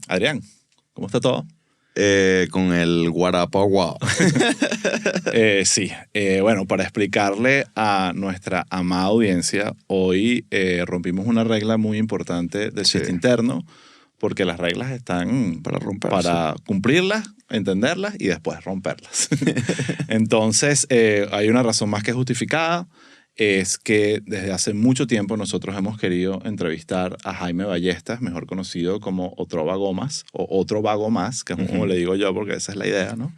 Adrián, ¿cómo está todo? Con el guarapaguá. Sí, bueno, para explicarle a nuestra amada audiencia, hoy rompimos una regla muy importante del chiste interno, porque las reglas están Para romperse. para cumplirlas, entenderlas y después romperlas. Entonces, hay una razón más que justificada, es que desde hace mucho tiempo nosotros hemos querido entrevistar a Jaime Ballestas, mejor conocido como Otro Vago Más, o Otro Vago Más, que es como le digo yo, porque esa es la idea, ¿no?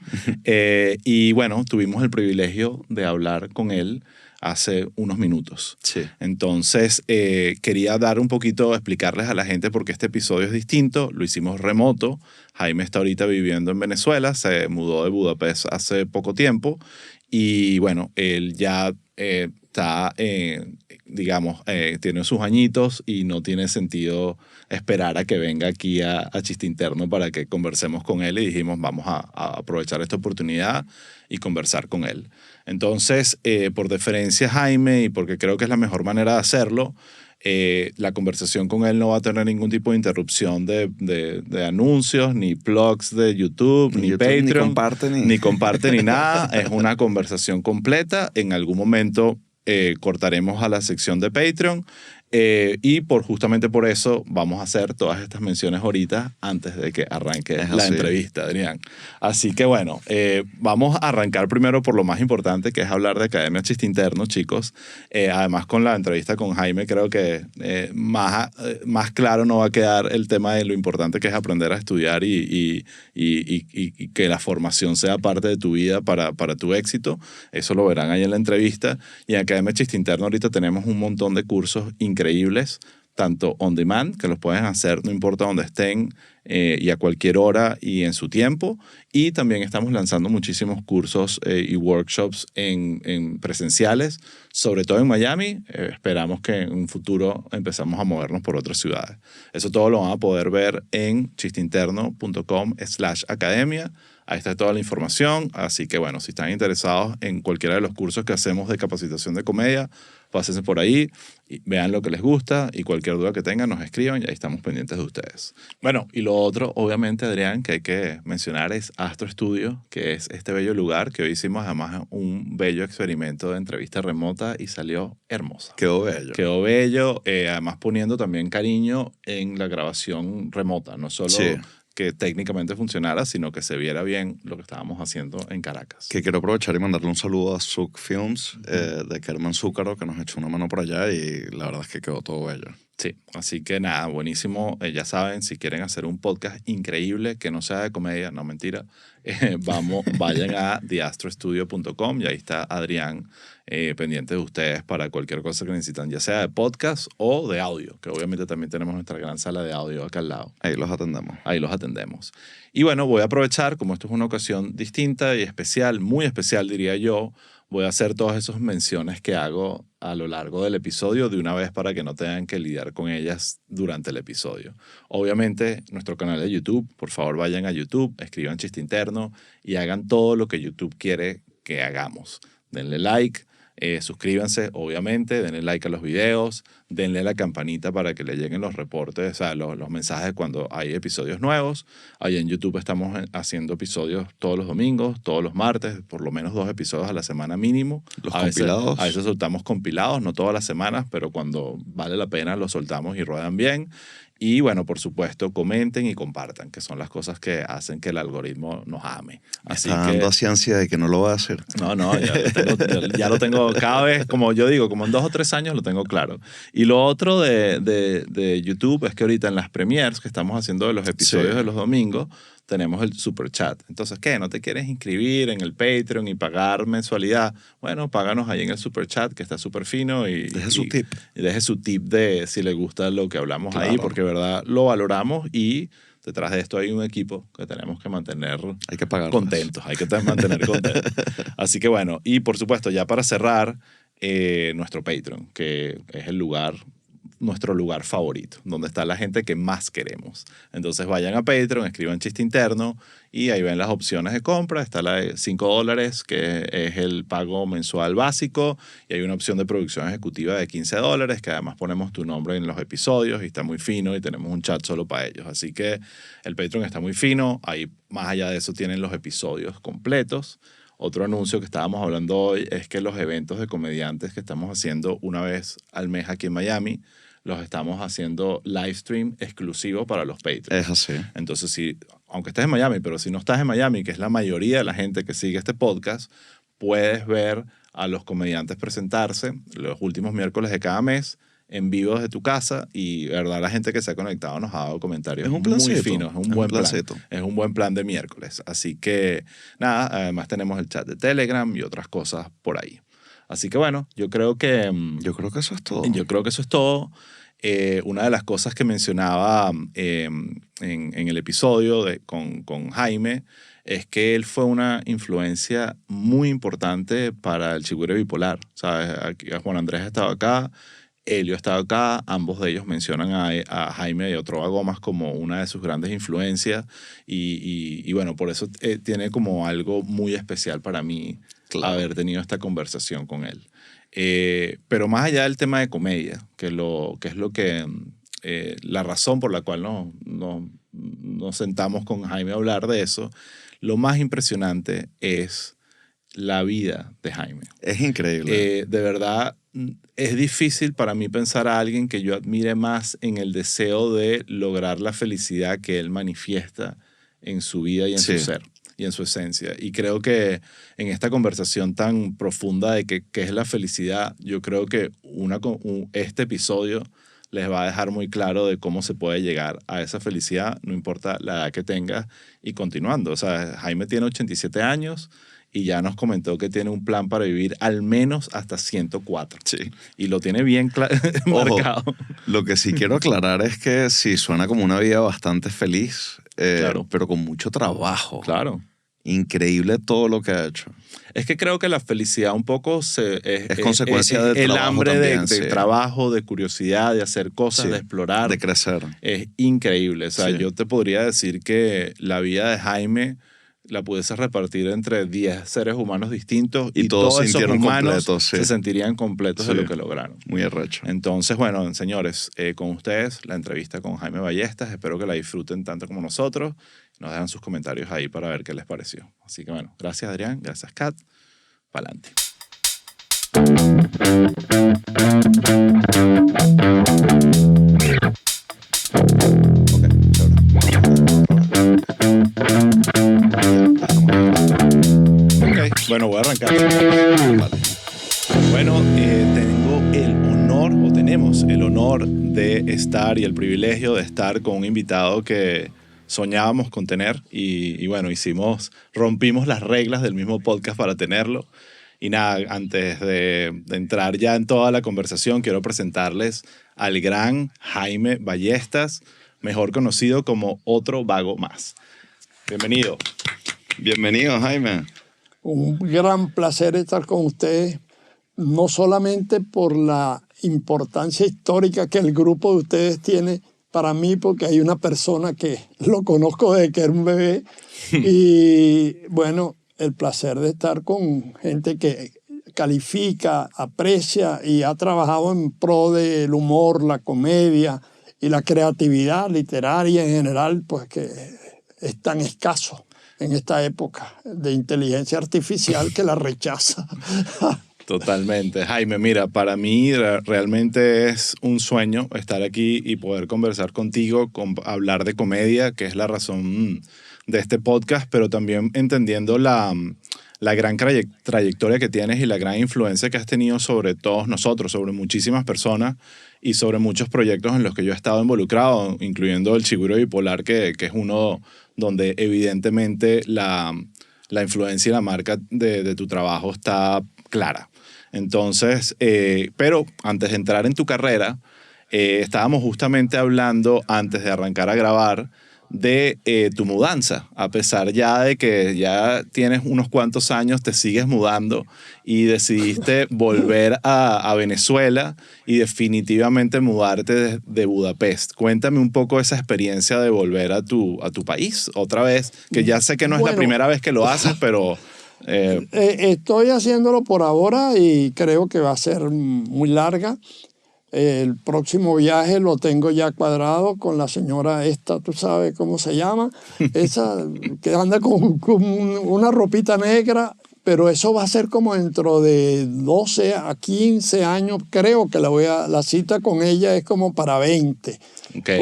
Y bueno, tuvimos el privilegio de hablar con él hace unos minutos. Sí. Entonces, quería dar un poquito, explicarles a la gente por qué este episodio es distinto. Lo hicimos remoto. Jaime está ahorita viviendo en Venezuela, se mudó de Budapest hace poco tiempo y bueno, él ya está, digamos, tiene sus añitos y no tiene sentido esperar a que venga aquí a Chiste Interno para que conversemos con él y dijimos, vamos a aprovechar esta oportunidad y conversar con él. Entonces, por deferencia a Jaime y porque creo que es la mejor manera de hacerlo, la conversación con él no va a tener ningún tipo de interrupción de anuncios, ni plugs de YouTube, ni Patreon. Ni comparte ni nada. Es una conversación completa. En algún momento cortaremos a la sección de Patreon. Y justamente por eso vamos a hacer todas estas menciones ahorita antes de que arranque la entrevista, Adrián. Así que bueno, vamos a arrancar primero por lo más importante, que es hablar de Academia Chiste Interno, chicos. Además, con la entrevista con Jaime, creo que más claro no va a quedar el tema de lo importante que es aprender a estudiar y que la formación sea parte de tu vida para tu éxito. Eso lo verán ahí en la entrevista. Y en Academia Chiste Interno ahorita tenemos un montón de cursos increíbles, tanto on demand, que los pueden hacer no importa dónde estén y a cualquier hora y en su tiempo. Y también estamos lanzando muchísimos cursos y workshops en presenciales, sobre todo en Miami. Esperamos que en un futuro empezamos a movernos por otras ciudades. Eso todo lo van a poder ver en chisteinterno.com/academia. Ahí está toda la información. Así que bueno, si están interesados en cualquiera de los cursos que hacemos de capacitación de comedia, pásense por ahí, y vean lo que les gusta y cualquier duda que tengan nos escriban y ahí estamos pendientes de ustedes. Bueno, y lo otro, obviamente, Adrián, que hay que mencionar es Astro Studio, que es este bello lugar que hoy hicimos además un bello experimento de entrevista remota y salió hermosa. Quedó bello. Quedó bello, además poniendo también cariño en la grabación remota, no solo que técnicamente funcionara, sino que se viera bien lo que estábamos haciendo en Caracas. Que quiero aprovechar y mandarle un saludo a Zuc Films, de Kerman Zúcaro, que nos echó una mano por allá y la verdad es que quedó todo bello. Sí, así que nada, buenísimo. Ya saben, si quieren hacer un podcast increíble que no sea de comedia, no mentira, vayan a theastrostudio.com y ahí está Adrián pendiente de ustedes para cualquier cosa que necesitan, ya sea de podcast o de audio, que obviamente también tenemos nuestra gran sala de audio acá al lado. Ahí los atendemos. Ahí los atendemos. Y bueno, voy a aprovechar, como esto es una ocasión distinta y especial, muy especial diría yo, voy a hacer todas esas menciones que hago a lo largo del episodio de una vez para que no tengan que lidiar con ellas durante el episodio. Obviamente, nuestro canal de YouTube, por favor vayan a YouTube, escriban Chiste Interno y hagan todo lo que YouTube quiere que hagamos. Denle like, suscríbanse, obviamente, denle like a los videos, denle a la campanita para que le lleguen los reportes, o sea, los mensajes cuando hay episodios nuevos. Ahí en YouTube estamos haciendo episodios todos los domingos, todos los martes, por lo menos 2 episodios a la semana mínimo. Los compilados. A veces soltamos compilados, no todas las semanas, pero cuando vale la pena los soltamos y ruedan bien. Y bueno, por supuesto, comenten y compartan, que son las cosas que hacen que el algoritmo nos ame. Así está dando así ansiedad de que no lo va a hacer. No, ya lo tengo cada vez, como yo digo, como en 2 o 3 años lo tengo claro. Y lo otro de YouTube es que ahorita en las premieres que estamos haciendo de los episodios de los domingos, tenemos el super chat. Entonces, ¿qué? ¿No te quieres inscribir en el Patreon y pagar mensualidad? Bueno, páganos ahí en el super chat, que está súper fino. Deje su tip. Y deje su tip de si le gusta lo que hablamos ahí, porque de verdad lo valoramos y detrás de esto hay un equipo que tenemos que mantener contentos. Hay que mantener contentos. Así que bueno, y por supuesto, ya para cerrar, nuestro Patreon, que es el lugar nuestro lugar favorito, donde está la gente que más queremos. Entonces vayan a Patreon, escriban chiste interno y ahí ven las opciones de compra. Está la de $5, que es el pago mensual básico, y hay una opción de producción ejecutiva de $15, que además ponemos tu nombre en los episodios y está muy fino y tenemos un chat solo para ellos. Así que el Patreon está muy fino. Ahí, más allá de eso, tienen los episodios completos. Otro anuncio que estábamos hablando hoy es que los eventos de comediantes que estamos haciendo una vez al mes aquí en Miami, los estamos haciendo live stream exclusivo para los Patreons. Es así. Entonces, aunque estés en Miami, pero si no estás en Miami, que es la mayoría de la gente que sigue este podcast, puedes ver a los comediantes presentarse los últimos miércoles de cada mes en vivo desde tu casa, y verdad, la gente que se ha conectado nos ha dado comentarios Es un muy plancito, finos. Es un buen plan. Es un buen plan de miércoles. Así que, nada, además tenemos el chat de Telegram y otras cosas por ahí. Así que, bueno, yo creo que eso es todo. Yo creo que eso es todo. Una de las cosas que mencionaba en el episodio con Jaime es que él fue una influencia muy importante para el Chigüire Bipolar. ¿Sabes? Aquí, Juan Andrés ha estado acá, Elio ha estado acá, ambos de ellos mencionan a Jaime y a Trova Gomas como una de sus grandes influencias, y bueno, por eso tiene como algo muy especial para mí, claro, haber tenido esta conversación con él. Pero más allá del tema de comedia, que es lo que la razón por la cual nos sentamos con Jaime a hablar de eso, lo más impresionante es la vida de Jaime. Es increíble. De verdad, es difícil para mí pensar a alguien que yo admire más en el deseo de lograr la felicidad que él manifiesta en su vida y en su ser y en su esencia. Y creo que en esta conversación tan profunda de qué es la felicidad, yo creo que este episodio les va a dejar muy claro de cómo se puede llegar a esa felicidad, no importa la edad que tengas, y continuando. O sea, Jaime tiene 87 años y ya nos comentó que tiene un plan para vivir al menos hasta 104. Sí. Y lo tiene bien marcado. Ojo, lo que sí quiero aclarar es que sí, suena como una vida bastante feliz, claro, pero con mucho trabajo. Claro. Increíble todo lo que ha hecho. Es que creo que la felicidad un poco es consecuencia del el trabajo hambre también, de trabajo, de curiosidad, de hacer cosas, de explorar. De crecer. Es increíble. O sea, yo te podría decir que la vida de Jaime la pudiese repartir entre 10 seres humanos distintos y todos esos humanos se sentirían completos de lo que lograron. Muy arrecho. Entonces, bueno, señores, con ustedes la entrevista con Jaime Ballestas. Espero que la disfruten tanto como nosotros. Nos dejan sus comentarios ahí para ver qué les pareció. Así que bueno, gracias Adrián, gracias Kat. Pa'lante. Bueno, voy a arrancar. Vale. Bueno, tenemos el honor de estar y el privilegio de estar con un invitado que soñábamos con tener y bueno, rompimos las reglas del mismo podcast para tenerlo. Y nada, antes de entrar ya en toda la conversación, quiero presentarles al gran Jaime Ballestas, mejor conocido como Otro Vago Más. Bienvenido. Bienvenido, Jaime. Un gran placer estar con ustedes, no solamente por la importancia histórica que el grupo de ustedes tiene para mí, porque hay una persona que lo conozco desde que era un bebé, y bueno, el placer de estar con gente que califica, aprecia y ha trabajado en pro del humor, la comedia y la creatividad literaria en general, pues que es tan escaso en esta época de inteligencia artificial que la rechaza. Totalmente. Jaime, mira, para mí realmente es un sueño estar aquí y poder conversar contigo, hablar de comedia, que es la razón de este podcast, pero también entendiendo la gran trayectoria que tienes y la gran influencia que has tenido sobre todos nosotros, sobre muchísimas personas y sobre muchos proyectos en los que yo he estado involucrado, incluyendo el Chigüire Bipolar, que es uno donde evidentemente la influencia y la marca de tu trabajo está clara. Entonces, pero antes de entrar en tu carrera, estábamos justamente hablando, antes de arrancar a grabar, de tu mudanza, a pesar ya de que ya tienes unos cuantos años, te sigues mudando y decidiste volver a Venezuela y definitivamente mudarte de Budapest. Cuéntame un poco esa experiencia de volver a tu país otra vez, que ya sé que no es la primera vez que lo haces, pero... Estoy haciéndolo por ahora y creo que va a ser muy larga. El próximo viaje lo tengo ya cuadrado con la señora esta, tú sabes cómo se llama, esa que anda con una ropita negra, pero eso va a ser como dentro de 12 a 15 años. Creo que la cita con ella es como para 20,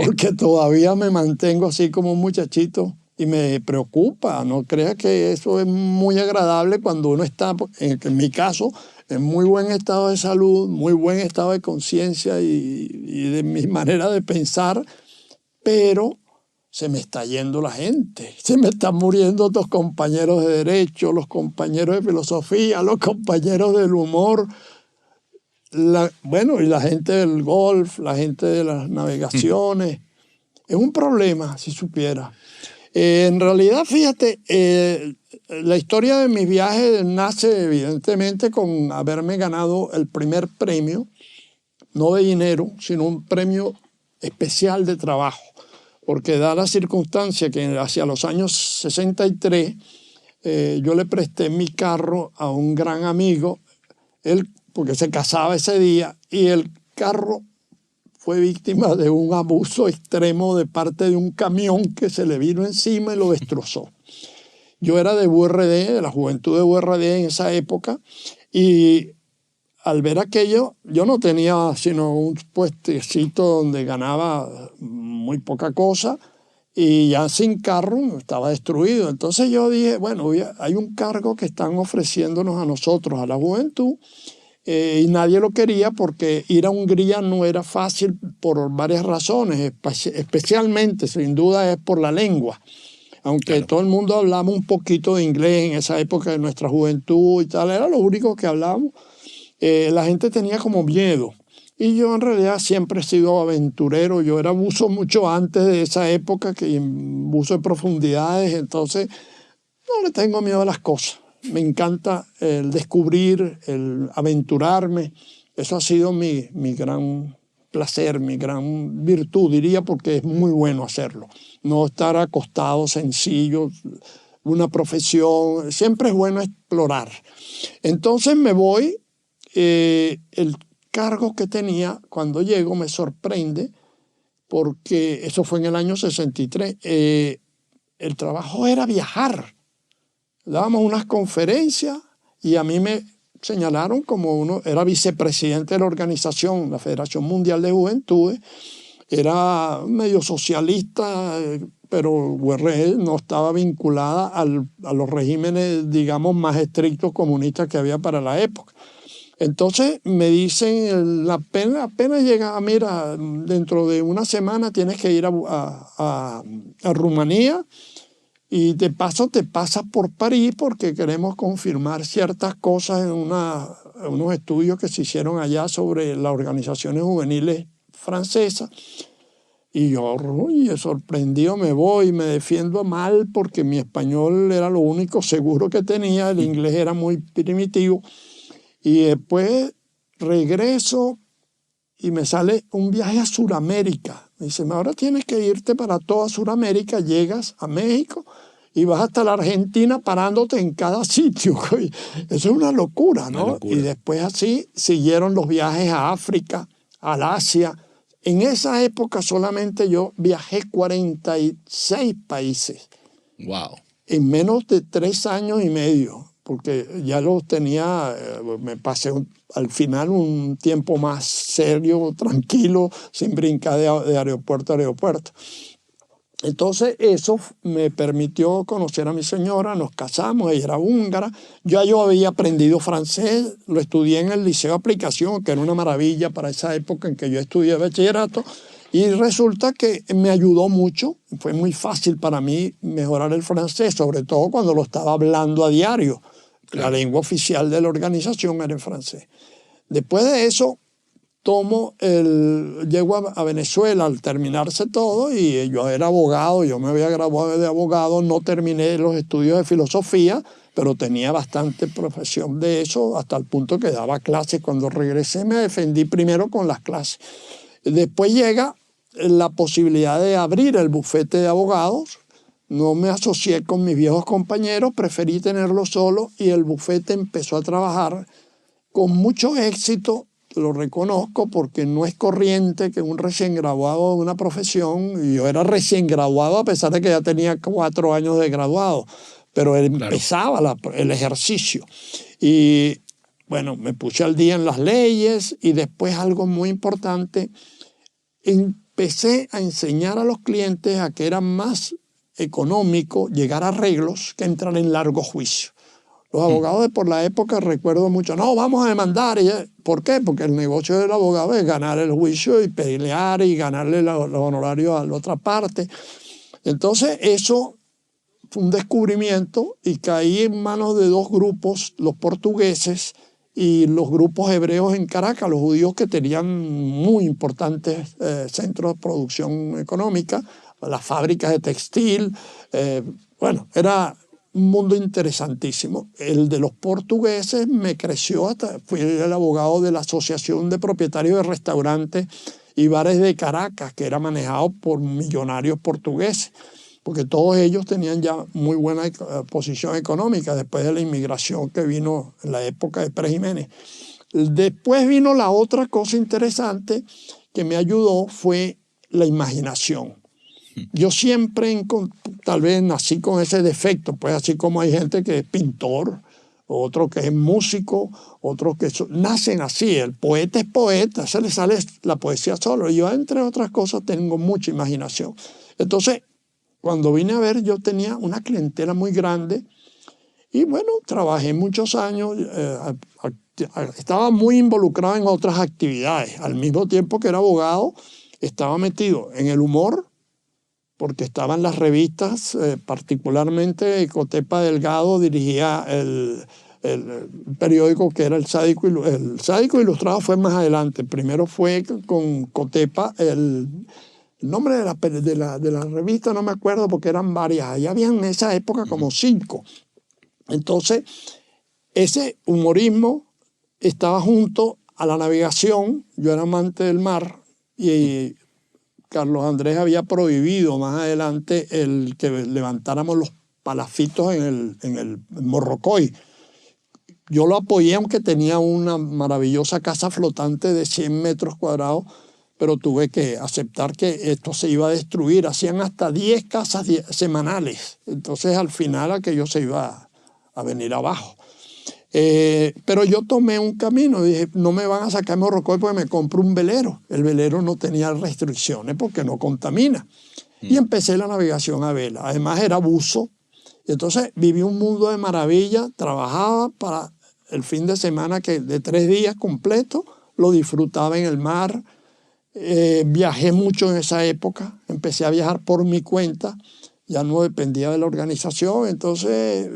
porque todavía me mantengo así como un muchachito y me preocupa. No creas que eso es muy agradable cuando uno está, en mi caso, en muy buen estado de salud, muy buen estado de conciencia y de mi manera de pensar, pero se me está yendo la gente, se me están muriendo los compañeros de derecho, los compañeros de filosofía, los compañeros del humor, y la gente del golf, la gente de las navegaciones. Es un problema, si supiera. En realidad, fíjate, la historia de mis viajes nace evidentemente con haberme ganado el primer premio, no de dinero, sino un premio especial de trabajo, porque da la circunstancia que hacia los años 63 yo le presté mi carro a un gran amigo, él, porque se casaba ese día, y el carro fue víctima de un abuso extremo de parte de un camión que se le vino encima y lo destrozó. Yo era de URD, de la juventud de URD en esa época, y al ver aquello, yo no tenía sino un puestecito donde ganaba muy poca cosa, y ya sin carro estaba destruido. Entonces yo dije, bueno, hay un cargo que están ofreciéndonos a nosotros, a la juventud, y nadie lo quería porque ir a Hungría no era fácil por varias razones, especialmente, sin duda, es por la lengua. Aunque todo el mundo hablaba un poquito de inglés en esa época de nuestra juventud y tal, era lo único que hablábamos, la gente tenía como miedo. Y yo en realidad siempre he sido aventurero, yo era buzo mucho antes de esa época, que buzo de profundidades, entonces no le tengo miedo a las cosas. Me encanta el descubrir, el aventurarme. Eso ha sido mi gran placer, mi gran virtud, diría, porque es muy bueno hacerlo. No estar acostado, sencillo, una profesión. Siempre es bueno explorar. Entonces me voy. El cargo que tenía cuando llego me sorprende, porque eso fue en el año 63. El trabajo era viajar. Dábamos unas conferencias y a mí me señalaron como uno, era vicepresidente de la organización, la Federación Mundial de Juventudes, era medio socialista, pero URL no estaba vinculada a los regímenes, digamos, más estrictos comunistas que había para la época. Entonces me dicen, apenas llega, mira, dentro de una semana tienes que ir a Rumanía, y de paso te pasas por París porque queremos confirmar ciertas cosas en unos estudios que se hicieron allá sobre las organizaciones juveniles francesas. Y yo, sorprendido, me voy, me defiendo mal porque mi español era lo único seguro que tenía, el inglés era muy primitivo. Y después regreso y me sale un viaje a Sudamérica. Me dicen, ahora tienes que irte para toda Sudamérica, llegas a México y vas hasta la Argentina parándote en cada sitio. Eso es una locura, ¿no? Una locura. Y después así siguieron los viajes a África, al Asia. En esa época solamente yo viajé 46 países. ¡Wow! En menos de 3 años y medio, porque ya los tenía, me pasé al final un tiempo más serio, tranquilo, sin brincar de aeropuerto a aeropuerto. Entonces eso me permitió conocer a mi señora, nos casamos, ella era húngara, yo había aprendido francés, lo estudié en el Liceo de Aplicación, que era una maravilla para esa época en que yo estudié bachillerato, y resulta que me ayudó mucho, fue muy fácil para mí mejorar el francés, sobre todo cuando lo estaba hablando a diario. Claro. La lengua oficial de la organización era el francés. Después de eso, llego a Venezuela al terminarse todo y yo era abogado, yo me había graduado de abogado, no terminé los estudios de filosofía, pero tenía bastante profesión de eso hasta el punto que daba clases. Cuando regresé me defendí primero con las clases. Después llega la posibilidad de abrir el bufete de abogados. No me asocié con mis viejos compañeros, preferí tenerlo solo y el bufete empezó a trabajar con mucho éxito. Lo reconozco porque no es corriente que un recién graduado de una profesión, y yo era recién graduado a pesar de que ya tenía 4 años de graduado, pero empezaba el ejercicio. Y bueno, me puse al día en las leyes y después algo muy importante, empecé a enseñar a los clientes a que era más económico llegar a arreglos que entrar en largo juicio. Los abogados de por la época, recuerdo mucho, no, vamos a demandar. ¿Por qué? Porque el negocio del abogado es ganar el juicio y pelear y ganarle los honorarios a la otra parte. Entonces eso fue un descubrimiento y caí en manos de 2 grupos, los portugueses y los grupos hebreos en Caracas, los judíos que tenían muy importantes centros de producción económica, las fábricas de textil. Bueno, era un mundo interesantísimo. El de los portugueses me creció hasta, fui el abogado de la Asociación de Propietarios de Restaurantes y Bares de Caracas, que era manejado por millonarios portugueses, porque todos ellos tenían ya muy buena posición económica después de la inmigración que vino en la época de Pérez Jiménez. Después vino la otra cosa interesante que me ayudó, fue la imaginación. Yo siempre, tal vez nací con ese defecto, pues así como hay gente que es pintor, otro que es músico, otros que nacen así. El poeta es poeta, se le sale la poesía solo. Yo, entre otras cosas, tengo mucha imaginación. Entonces, cuando vine a ver, yo tenía una clientela muy grande y bueno, trabajé muchos años, estaba muy involucrado en otras actividades. Al mismo tiempo que era abogado, estaba metido en el humor, porque estaban las revistas, particularmente Cotepa Delgado dirigía el periódico que era el Sádico Ilustrado. Fue más adelante. Primero fue con Cotepa, el nombre de la revista no me acuerdo porque eran varias. Allá habían en esa época como 5. Entonces, ese humorismo estaba junto a la navegación. Yo era amante del mar y Carlos Andrés había prohibido más adelante el que levantáramos los palafitos en el Morrocoy. Yo lo apoyé, aunque tenía una maravillosa casa flotante de 100 metros cuadrados, pero tuve que aceptar que esto se iba a destruir. Hacían hasta 10 casas semanales. Entonces, al final, aquello se iba a venir abajo. Pero yo tomé un camino, dije, no me van a sacar Morrocoy porque me compro un velero. El velero no tenía restricciones porque no contamina. Y empecé la navegación a vela. Además era buzo. Y entonces viví un mundo de maravilla, trabajaba para el fin de semana que de 3 días completos, lo disfrutaba en el mar. Viajé mucho en esa época, empecé a viajar por mi cuenta, ya no dependía de la organización, entonces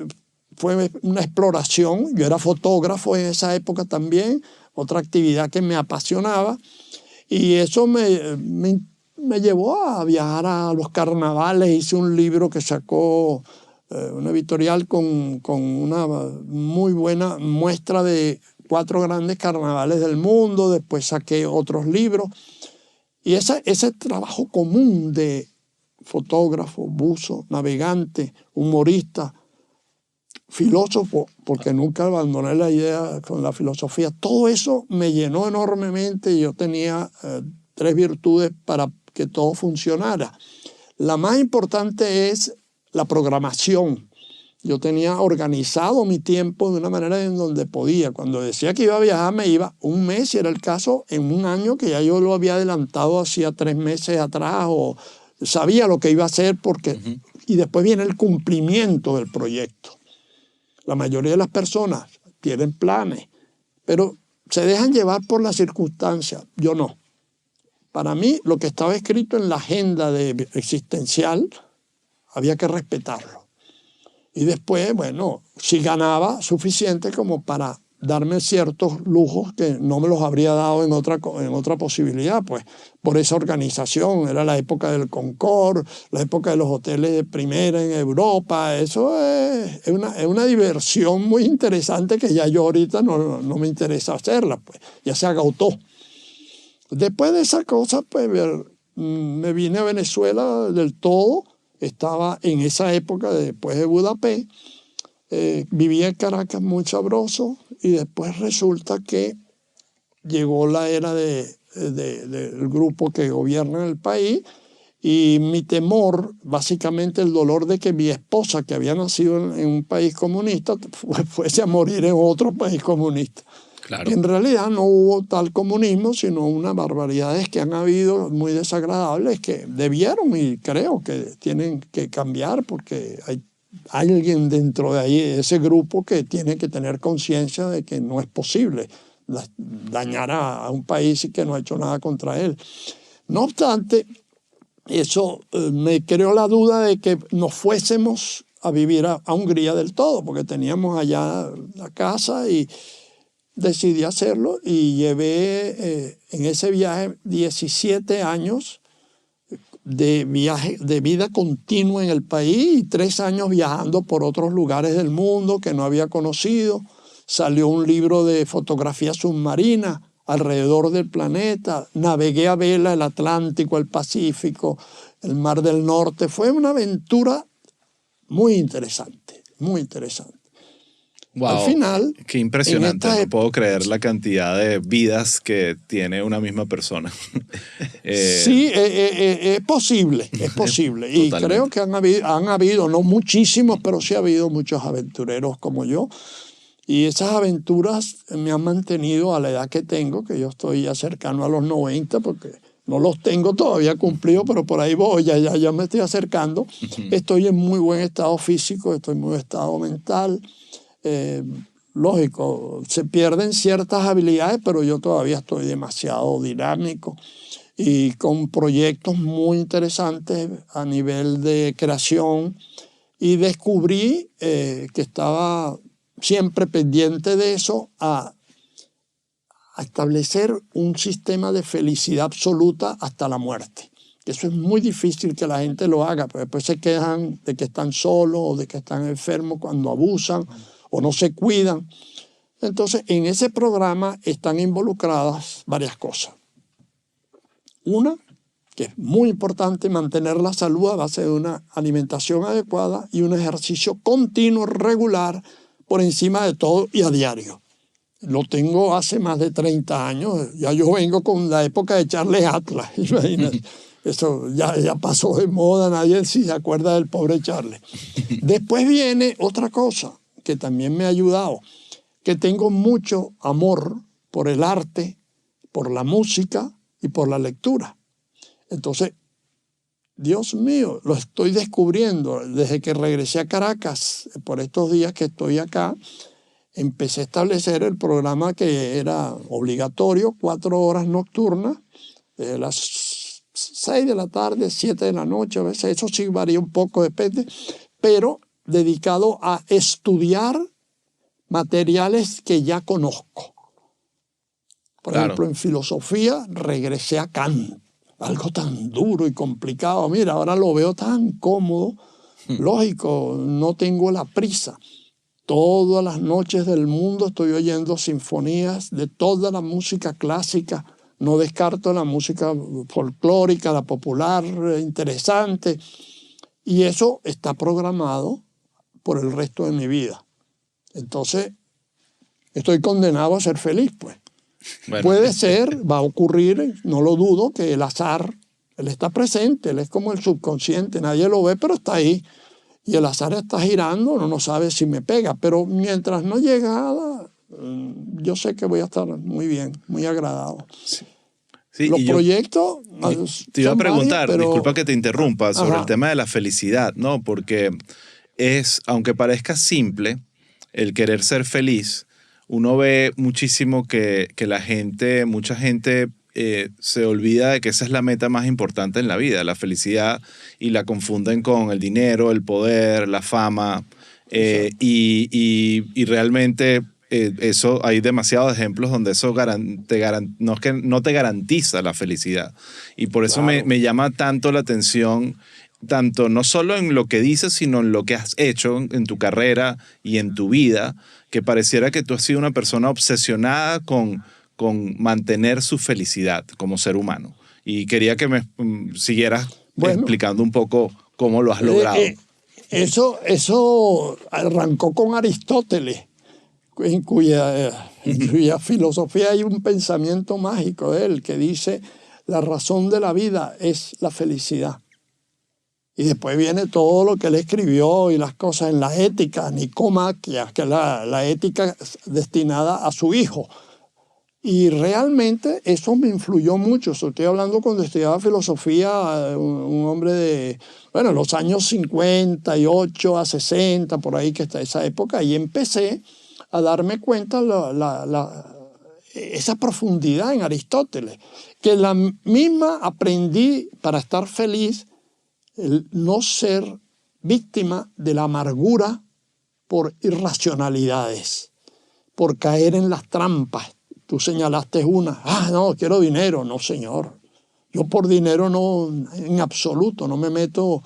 fue una exploración. Yo era fotógrafo en esa época también, otra actividad que me apasionaba, y eso me llevó a viajar a los carnavales. Hice un libro que sacó una editorial con una muy buena muestra de 4 grandes carnavales del mundo. Después saqué otros libros, y ese trabajo común de fotógrafo, buzo, navegante, humorista, filósofo, porque nunca abandoné la idea con la filosofía, todo eso me llenó enormemente y yo tenía 3 virtudes para que todo funcionara. La más importante es la programación. Yo tenía organizado mi tiempo de una manera en donde podía. Cuando decía que iba a viajar, me iba un mes, si era el caso, en un año que ya yo lo había adelantado hacía 3 meses atrás, o sabía lo que iba a hacer, porque y después viene el cumplimiento del proyecto. La mayoría de las personas tienen planes, pero se dejan llevar por las circunstancias. Yo no. Para mí, lo que estaba escrito en la agenda existencial, había que respetarlo. Y después, bueno, si ganaba suficiente como para darme ciertos lujos que no me los habría dado en otra posibilidad, pues por esa organización. Era la época del Concorde, la época de los hoteles de primera en Europa. Eso es una diversión muy interesante que ya yo ahorita no me interesa hacerla, pues ya se agotó. Después de esa cosa, pues me vine a Venezuela del todo. Estaba en esa época después de Budapest. Vivía en Caracas muy sabroso y después resulta que llegó la era del grupo que gobierna el país y mi temor, básicamente el dolor de que mi esposa, que había nacido en un país comunista, fuese a morir en otro país comunista. Claro. En realidad no hubo tal comunismo, sino unas barbaridades que han habido muy desagradables que debieron y creo que tienen que cambiar porque hay alguien dentro de ahí, ese grupo, que tiene que tener conciencia de que no es posible dañar a un país y que no ha hecho nada contra él. No obstante, eso me creó la duda de que nos fuésemos a vivir a Hungría del todo, porque teníamos allá la casa y decidí hacerlo y llevé en ese viaje 17 años de vida continua en el país y 3 años viajando por otros lugares del mundo que no había conocido. Salió un libro de fotografía submarina alrededor del planeta. Navegué a vela el Atlántico, el Pacífico, el Mar del Norte. Fue una aventura muy interesante, muy interesante. Wow, al final, qué impresionante. No puedo creer la cantidad de vidas que tiene una misma persona. Sí, es posible, es posible. Y creo que han habido, no muchísimos, pero sí ha habido muchos aventureros como yo. Y esas aventuras me han mantenido a la edad que tengo, que yo estoy ya cercano a los 90, porque no los tengo todavía cumplidos, pero por ahí voy, ya me estoy acercando. Estoy en muy buen estado físico, estoy en muy buen estado mental. Lógico, se pierden ciertas habilidades, pero yo todavía estoy demasiado dinámico y con proyectos muy interesantes a nivel de creación. Y descubrí que estaba siempre pendiente de eso, a establecer un sistema de felicidad absoluta hasta la muerte. Eso es muy difícil que la gente lo haga, porque después se quejan de que están solos o de que están enfermos cuando abusan o no se cuidan. Entonces, en ese programa están involucradas varias cosas. Una, que es muy importante, mantener la salud a base de una alimentación adecuada y un ejercicio continuo, regular, por encima de todo y a diario. Lo tengo hace más de 30 años. Ya yo vengo con la época de Charles Atlas. Imagínate. Eso ya pasó de moda, nadie se acuerda del pobre Charles. Después viene otra cosa que también me ha ayudado, que tengo mucho amor por el arte, por la música y por la lectura. Entonces, Dios mío, lo estoy descubriendo. Desde que regresé a Caracas, por estos días que estoy acá, empecé a establecer el programa que era obligatorio, 4 horas nocturnas, de las 6 de la tarde, 7 de la noche, a veces eso sí varía un poco, depende, pero dedicado a estudiar materiales que ya conozco. Por ejemplo, en filosofía regresé a Kant, algo tan duro y complicado. Mira, ahora lo veo tan cómodo. Lógico, no tengo la prisa. Todas las noches del mundo estoy oyendo sinfonías de toda la música clásica. No descarto la música folclórica, la popular, interesante. Y eso está programado por el resto de mi vida. Entonces, estoy condenado a ser feliz, pues. Bueno. Puede ser, va a ocurrir, no lo dudo, que el azar, él está presente, él es como el subconsciente, nadie lo ve, pero está ahí. Y el azar está girando, uno no sabe si me pega, pero mientras no llega, yo sé que voy a estar muy bien, muy agradado. Sí. Sí, los proyectos... Te iba a preguntar, varios, pero, disculpa que te interrumpa, sobre el tema de la felicidad, ¿no? Porque aunque parezca simple, el querer ser feliz, uno ve muchísimo que mucha gente se olvida de que esa es la meta más importante en la vida, la felicidad, y la confunden con el dinero, el poder, la fama, y realmente eso hay demasiados ejemplos donde eso no es que no te garantiza la felicidad. Y por eso Claro. me llama tanto la atención, tanto no solo en lo que dices, sino en lo que has hecho en tu carrera y en tu vida, que pareciera que tú has sido una persona obsesionada con mantener su felicidad como ser humano. Y quería que me siguieras explicando un poco cómo lo has logrado. Eso arrancó con Aristóteles, en cuya filosofía hay un pensamiento mágico de él que dice: la razón de la vida es la felicidad. Y después viene todo lo que él escribió y las cosas en la ética, Nicomaquia, que es la ética destinada a su hijo. Y realmente eso me influyó mucho. Estoy hablando cuando estudiaba filosofía, un hombre de, bueno, los años 58 a 60, por ahí que está esa época, y empecé a darme cuenta esa profundidad en Aristóteles, que la misma aprendí para estar feliz, el no ser víctima de la amargura por irracionalidades, por caer en las trampas. Tú señalaste una: no, quiero dinero. No, señor. Yo por dinero no, en absoluto, no me meto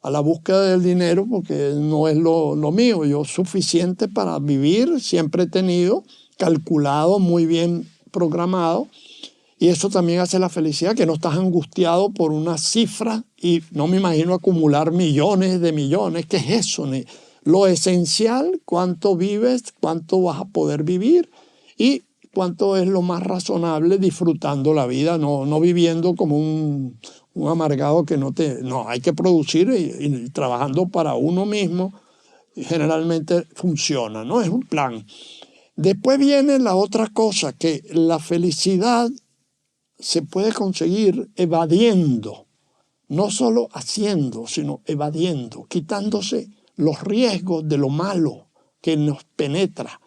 a la búsqueda del dinero porque no es lo mío. Yo suficiente para vivir siempre he tenido, calculado, muy bien programado. Y eso también hace la felicidad, que no estás angustiado por una cifra y no me imagino acumular millones de millones. ¿Qué es eso? Lo esencial, cuánto vives, cuánto vas a poder vivir y cuánto es lo más razonable disfrutando la vida, no viviendo como un amargado que no, hay que producir y trabajando para uno mismo generalmente funciona, ¿no? Es un plan. Después viene la otra cosa, que la felicidad se puede conseguir evadiendo, no solo haciendo, sino evadiendo, quitándose los riesgos de lo malo que nos penetra.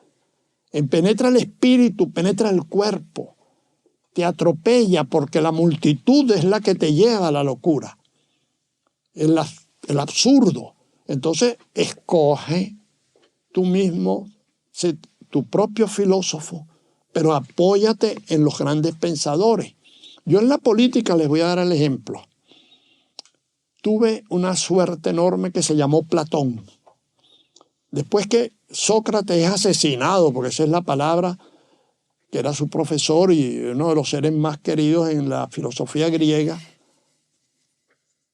Penetra el espíritu, penetra el cuerpo, te atropella porque la multitud es la que te lleva a la locura, el absurdo. Entonces, escoge tú mismo, sé tu propio filósofo, pero apóyate en los grandes pensadores. Yo en la política les voy a dar el ejemplo. Tuve una suerte enorme que se llamó Platón. Después que Sócrates es asesinado, porque esa es la palabra, que era su profesor y uno de los seres más queridos en la filosofía griega,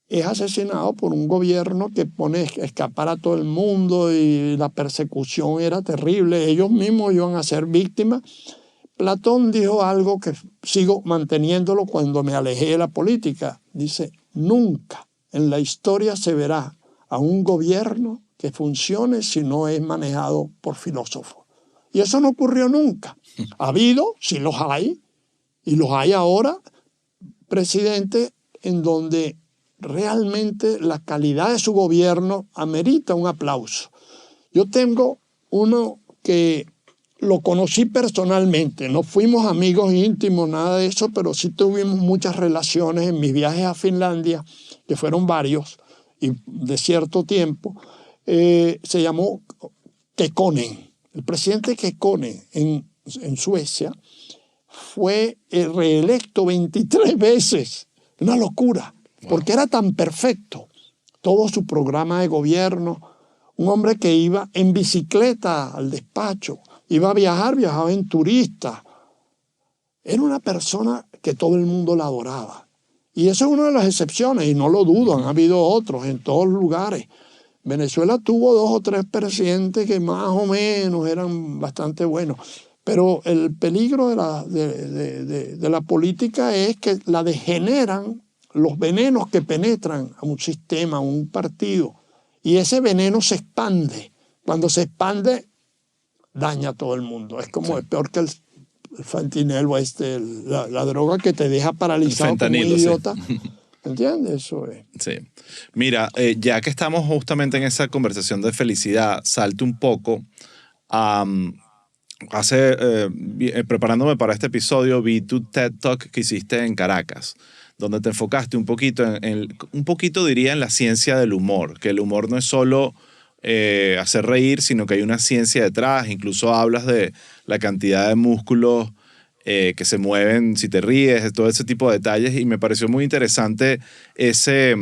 es asesinado por un gobierno que pone a escapar a todo el mundo y la persecución era terrible. Ellos mismos iban a ser víctimas. Platón dijo algo que sigo manteniéndolo cuando me alejé de la política. Dice: nunca en la historia se verá a un gobierno que funcione si no es manejado por filósofos. Y eso no ocurrió nunca. Ha habido, sí los hay, y los hay ahora, presidentes en donde realmente la calidad de su gobierno amerita un aplauso. Yo tengo uno que lo conocí personalmente, no fuimos amigos íntimos, nada de eso, pero sí tuvimos muchas relaciones en mis viajes a Finlandia, que fueron varios y de cierto tiempo. Se llamó Kekkonen. El presidente Kekkonen en Suecia fue reelecto 23 veces. Una locura, porque era tan perfecto todo su programa de gobierno. Un hombre que iba en bicicleta al despacho, iba a viajar, viajaba en turista. Era una persona que todo el mundo la adoraba. Y eso es una de las excepciones, y no lo dudo, han habido otros en todos lugares. Venezuela tuvo 2 o 3 presidentes que más o menos eran bastante buenos. Pero el peligro de la política es que la degeneran los venenos que penetran a un sistema, a un partido. Y ese veneno se expande. Cuando se expande, daña a todo el mundo. Es como, sí, es peor que el fentanilo, la droga que te deja paralizado como un idiota. Sí. ¿Entiendes? Eso es. Sí. Mira, ya que estamos justamente en esa conversación de felicidad, salte un poco. Preparándome para este episodio, vi tu TED Talk que hiciste en Caracas, donde te enfocaste un poquito, diría, en la ciencia del humor, que el humor no es solo hacer reír, sino que hay una ciencia detrás. Incluso hablas de la cantidad de músculos que se mueven si te ríes, todo ese tipo de detalles, y me pareció muy interesante ese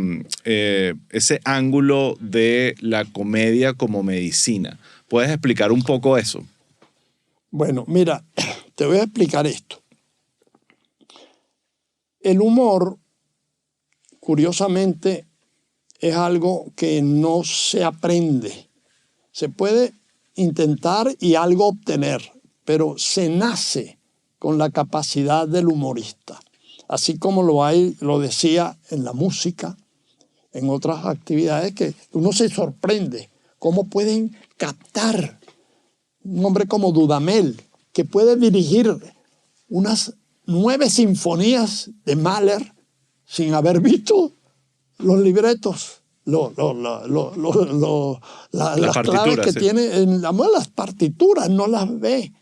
ángulo de la comedia como medicina. ¿Puedes explicar un poco eso? Bueno, mira, te voy a explicar esto. El humor, curiosamente, es algo que no se aprende. Se puede intentar y algo obtener, pero se nace con la capacidad del humorista. Así como lo decía en la música, en otras actividades, que uno se sorprende cómo pueden captar un hombre como Dudamel, que puede dirigir unas 9 sinfonías de Mahler sin haber visto los libretos, las claves que tiene, las partituras no las ve,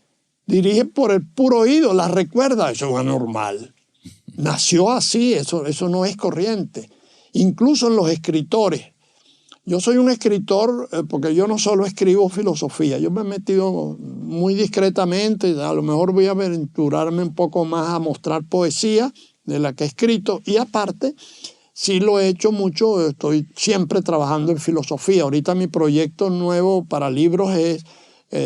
dirige por el puro oído, las recuerda, eso es anormal. Nació así, eso no es corriente. Incluso en los escritores. Yo soy un escritor porque yo no solo escribo filosofía, yo me he metido muy discretamente, a lo mejor voy a aventurarme un poco más a mostrar poesía de la que he escrito, y aparte sí lo he hecho mucho, estoy siempre trabajando en filosofía. Ahorita mi proyecto nuevo para libros es,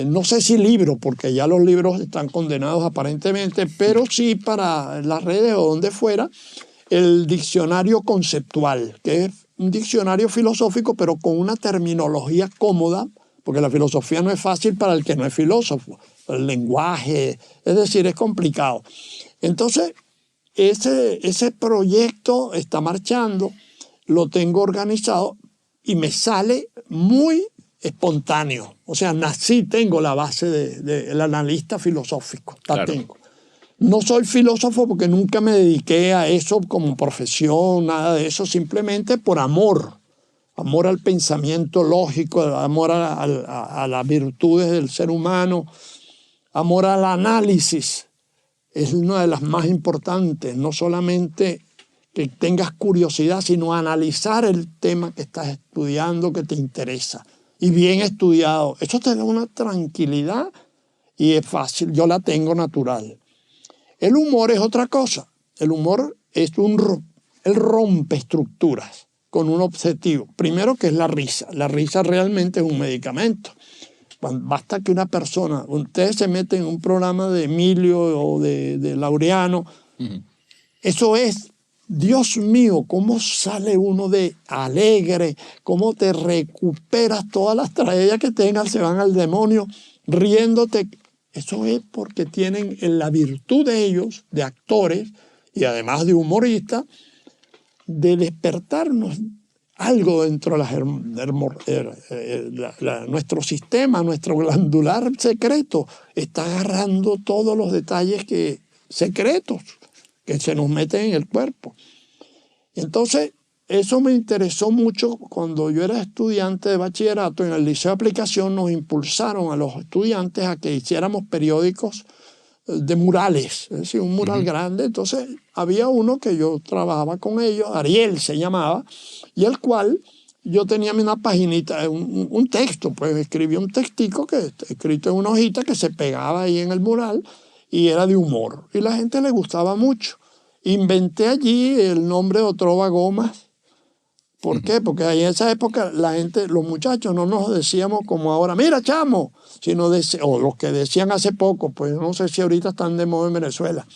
no sé si libro, porque ya los libros están condenados aparentemente, pero sí para las redes o donde fuera, el diccionario conceptual, que es un diccionario filosófico, pero con una terminología cómoda, porque la filosofía no es fácil para el que no es filósofo. El lenguaje, es decir, es complicado. Entonces, ese proyecto está marchando, lo tengo organizado y me sale muy espontáneo. O sea, tengo la base del analista filosófico, la tengo. No soy filósofo porque nunca me dediqué a eso como profesión, nada de eso, simplemente por amor al pensamiento lógico, amor a las virtudes del ser humano, amor al análisis. Es una de las más importantes, no solamente que tengas curiosidad, sino analizar el tema que estás estudiando, que te interesa, y bien estudiado. Eso te da una tranquilidad y es fácil, yo la tengo natural. El humor es otra cosa. El humor es él rompe estructuras con un objetivo. Primero, que es la risa. La risa realmente es un medicamento. Basta que una persona, ustedes se meten en un programa de Emilio o de Laureano, eso es, Dios mío, cómo sale uno de alegre, cómo te recuperas todas las tragedias que tengas, se van al demonio riéndote. Eso es porque tienen la virtud de ellos, de actores y además de humoristas, de despertarnos algo dentro de nuestro sistema, nuestro glandular secreto. Está agarrando todos los detalles secretos que se nos meten en el cuerpo. Entonces, eso me interesó mucho cuando yo era estudiante de bachillerato. En el Liceo de Aplicación nos impulsaron a los estudiantes a que hiciéramos periódicos de murales, es decir, un mural grande. Entonces había uno que yo trabajaba con ellos, Ariel se llamaba, y el cual yo tenía una paginita, un texto, pues escribí un textico escrito en una hojita que se pegaba ahí en el mural y era de humor. Y la gente le gustaba mucho. Inventé allí el nombre de Otrova Gomas. ¿Por qué? Porque ahí en esa época los muchachos no nos decíamos como ahora, mira chamo, sino o los que decían hace poco, pues no sé si ahorita están de moda en Venezuela.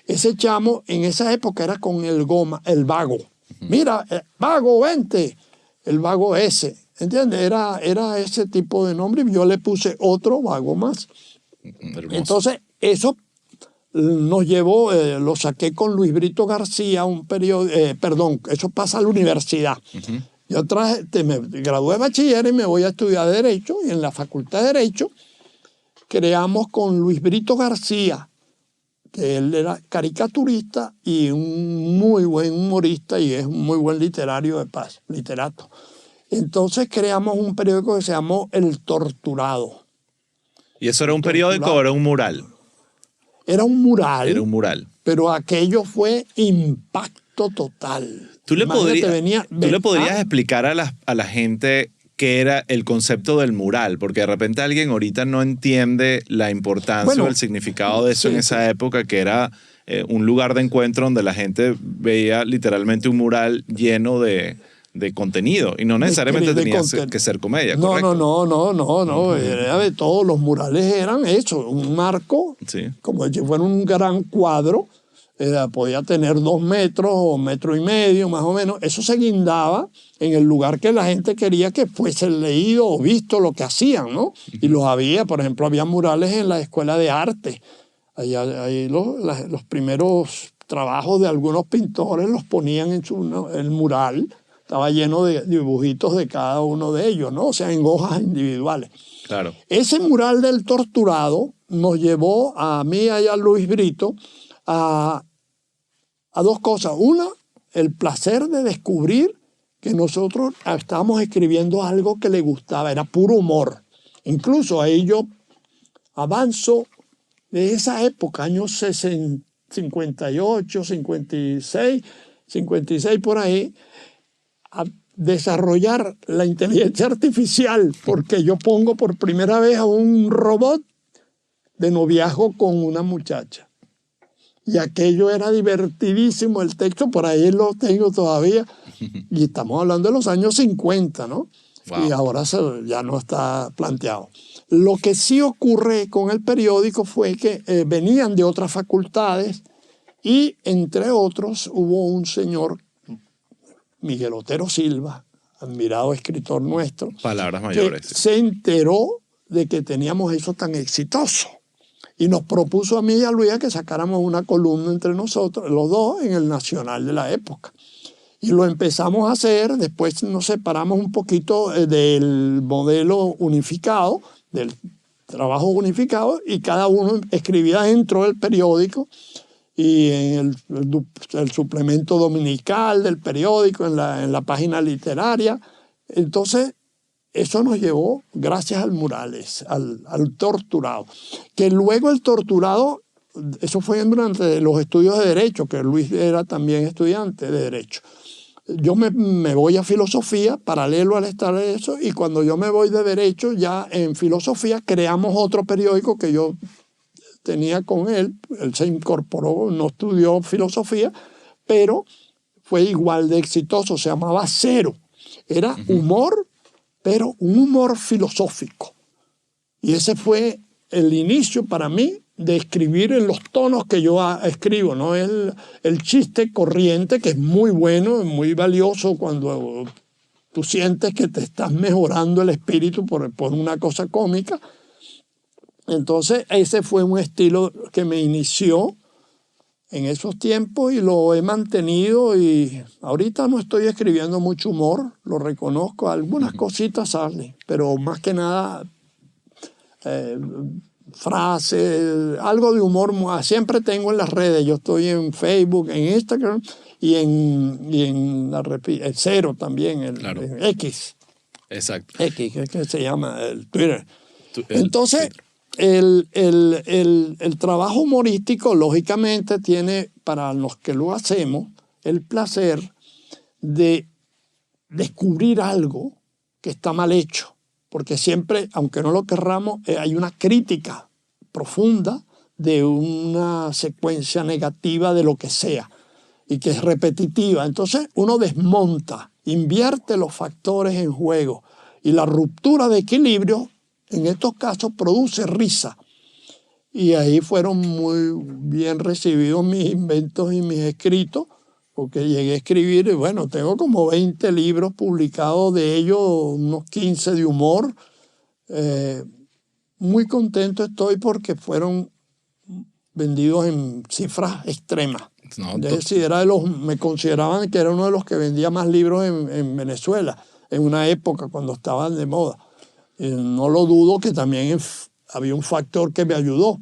Ese chamo en esa época era con el vago. Mira, vago, vente, el vago ese. ¿Entiendes? Era ese tipo de nombre y yo le puse otro vago más. Hermoso. Entonces, eso nos llevó, lo saqué con Luis Brito García, un periódico, eso pasa a la universidad. Yo me gradué de bachiller y me voy a estudiar Derecho, y en la Facultad de Derecho creamos con Luis Brito García, que él era caricaturista y un muy buen humorista y es un muy buen literato. Entonces creamos un periódico que se llamó El Torturado. ¿Y eso era un periódico o era un mural? Era un mural. Era un mural. Pero aquello fue impacto total. ¿Tú le podrías explicar a la gente qué era el concepto del mural, porque de repente alguien ahorita no entiende la importancia o el significado de eso en esa época, que era un lugar de encuentro donde la gente veía literalmente un mural lleno de contenido y no necesariamente tenía que ser comedia, no, ¿correcto? No. Era de todo. Los murales eran eso, un marco, como si fuera un gran cuadro. Podía tener 2 metros o 1,5 metros, más o menos. Eso se guindaba en el lugar que la gente quería que fuese leído o visto lo que hacían, ¿no? Y los había, por ejemplo, había murales en la escuela de arte. Ahí los primeros trabajos de algunos pintores los ponían en el mural. Estaba lleno de dibujitos de cada uno de ellos, ¿no? O sea, en hojas individuales. Claro. Ese mural del torturado nos llevó a mí y a Luis Brito a 2 cosas. Una, el placer de descubrir que nosotros estábamos escribiendo algo que le gustaba, era puro humor. Incluso ahí yo avanzo de esa época, años 58, 56 por ahí, a desarrollar la inteligencia artificial, porque yo pongo por primera vez a un robot de noviazgo con una muchacha. Y aquello era divertidísimo, el texto por ahí lo tengo todavía, y estamos hablando de los años 50, ¿no? Wow. Y ahora ya no está planteado. Lo que sí ocurre con el periódico fue que venían de otras facultades y, entre otros, hubo un señor, Miguel Otero Silva, admirado escritor nuestro, palabras mayores, que se enteró de que teníamos eso tan exitoso. Y nos propuso a mí y a Luis que sacáramos una columna entre nosotros, los dos, en el Nacional de la época. Y lo empezamos a hacer, después nos separamos un poquito del modelo unificado, del trabajo unificado, y cada uno escribía dentro del periódico y en el suplemento dominical del periódico, en la página literaria. Entonces, eso nos llevó, gracias al Murales, al torturado. Que luego el torturado, eso fue durante los estudios de Derecho, que Luis era también estudiante de Derecho. Yo me voy a Filosofía, paralelo al estar en eso, y cuando yo me voy de Derecho, ya en Filosofía, creamos otro periódico que yo tenía con él. Él se incorporó, no estudió Filosofía, pero fue igual de exitoso, se llamaba Cero. Era humor, pero un humor filosófico. Y ese fue el inicio para mí de escribir en los tonos que yo escribo, no el chiste corriente, que es muy bueno, muy valioso cuando tú sientes que te estás mejorando el espíritu por una cosa cómica. Entonces ese fue un estilo que me inició en esos tiempos y lo he mantenido, y ahorita no estoy escribiendo mucho humor, lo reconozco, algunas cositas salen, pero más que nada frases, algo de humor, siempre tengo en las redes, yo estoy en Facebook, en Instagram y en Cero también, en X. Exacto. X, que se llama el Twitter. Entonces, el trabajo humorístico, lógicamente, tiene, para los que lo hacemos, el placer de descubrir algo que está mal hecho. Porque siempre, aunque no lo querramos, hay una crítica profunda de una secuencia negativa de lo que sea y que es repetitiva. Entonces uno desmonta, invierte los factores en juego y la ruptura de equilibrio en estos casos produce risa. Y ahí fueron muy bien recibidos mis inventos y mis escritos, porque llegué a escribir, y bueno, tengo como 20 libros publicados, de ellos unos 15 de humor. Muy contento estoy porque fueron vendidos en cifras extremas. No, es decir, me consideraban que era uno de los que vendía más libros en Venezuela, en una época cuando estaban de moda. No lo dudo, que también había un factor que me ayudó,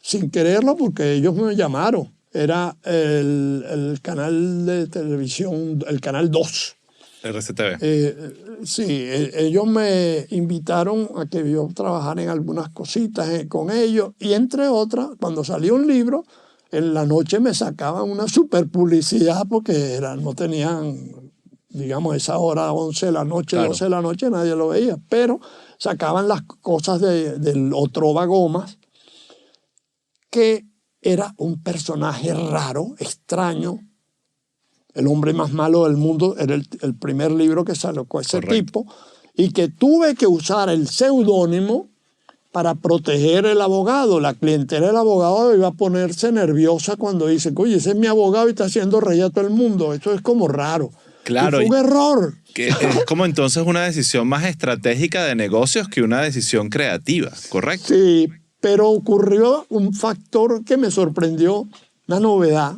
sin quererlo, porque ellos me llamaron. Era el canal de televisión, el canal 2. RCTV. Sí, ellos me invitaron a que yo trabajara en algunas cositas con ellos, y entre otras, cuando salió un libro, en la noche me sacaban una super publicidad porque no tenían digamos, esa hora, 11 de la noche, Claro. 12 de la noche, nadie lo veía, pero sacaban las cosas del Otrova Gomas, que era un personaje raro, extraño. El hombre más malo del mundo era el primer libro que salió con ese Correcto. tipo, y que tuve que usar el seudónimo para proteger el abogado. La clientela del abogado iba a ponerse nerviosa cuando dice, oye, ese es mi abogado y está haciendo reír a todo el mundo. Eso es como raro. Claro, Y fue un error. Que es como entonces una decisión más estratégica de negocios que una decisión creativa, ¿correcto? Sí, pero ocurrió un factor que me sorprendió, una novedad,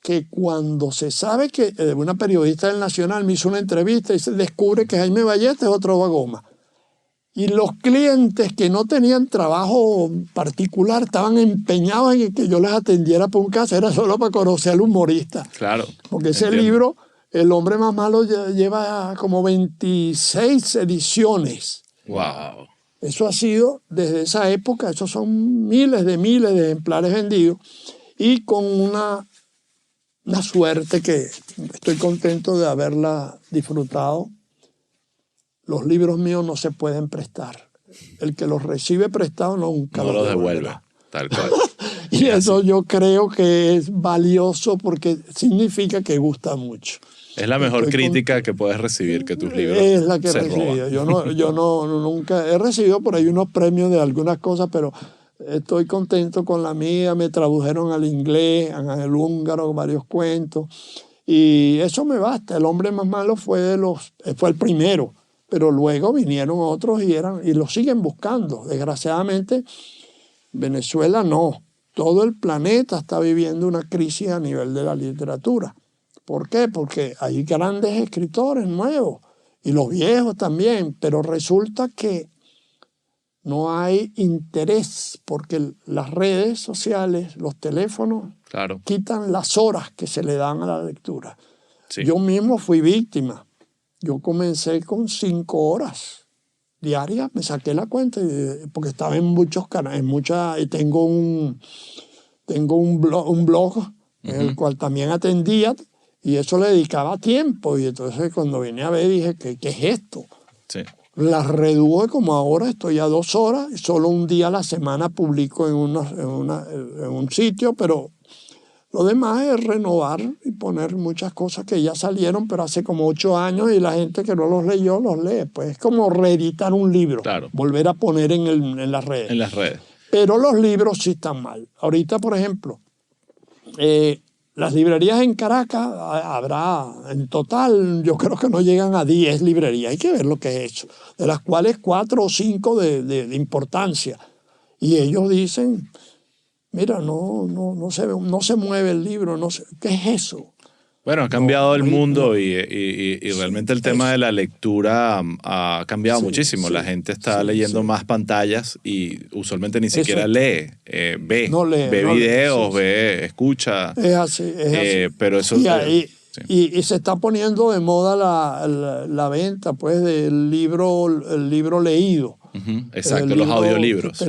que cuando se sabe que una periodista del Nacional me hizo una entrevista y se descubre que Jaime Ballesta es otro Goma. Y los clientes que no tenían trabajo particular estaban empeñados en que yo les atendiera por un caso, era solo para conocer al humorista. Claro. Porque ese entiendo. libro, El hombre más malo, lleva como 26 ediciones. Wow. Eso ha sido desde esa época, esos son miles de ejemplares vendidos, y con una suerte que estoy contento de haberla disfrutado. Los libros míos no se pueden prestar. El que los recibe prestado nunca No los lo devuelve. devuelva, tal cual. Y eso yo creo que es valioso porque significa que gusta mucho. Es la mejor Estoy crítica que puedes recibir, que tus libros Es la que he se recibido. roban. Yo nunca he recibido por ahí unos premios de algunas cosas, pero estoy contento con la mía. Me tradujeron al inglés, al húngaro, varios cuentos. Y eso me basta. El hombre más malo fue el primero, pero luego vinieron otros y lo siguen buscando. Desgraciadamente, Venezuela no. Todo el planeta está viviendo una crisis a nivel de la literatura. ¿Por qué? Porque hay grandes escritores nuevos y los viejos también, pero resulta que no hay interés porque las redes sociales, los teléfonos, Claro. quitan las horas que se le dan a la lectura. Sí. Yo mismo fui víctima. Yo comencé con 5 horas diarias, me saqué la cuenta porque estaba en muchos canales, y tengo un blog en el cual también atendía y eso le dedicaba tiempo. Y entonces cuando vine a ver dije, ¿qué es esto? Sí. La reduje como ahora, estoy a 2 horas y solo un día a la semana publico en un sitio, pero lo demás es renovar y poner muchas cosas que ya salieron, pero hace como 8 años y la gente que no los leyó los lee. Pues es como reeditar un libro, Claro. volver a poner en las redes. En las redes. Pero los libros sí están mal. Ahorita, por ejemplo, las librerías en Caracas habrá, en total, yo creo que no llegan a 10 librerías. Hay que ver lo que es eso. De las cuales 4 o 5 de importancia. Y ellos dicen, mira, no se mueve el libro, ¿qué es eso? Bueno, ha cambiado el no, mundo y realmente el tema de la lectura ha cambiado Sí, muchísimo. sí, La gente está sí, leyendo sí. más pantallas y usualmente ni siquiera Eso. lee, ve. No lee, Ve no lee, videos, sí, ve, escucha. Es así. Pero eso... sí. Y se está poniendo de moda la venta pues, del libro leído. Ujú, exacto, El los libro audiolibros.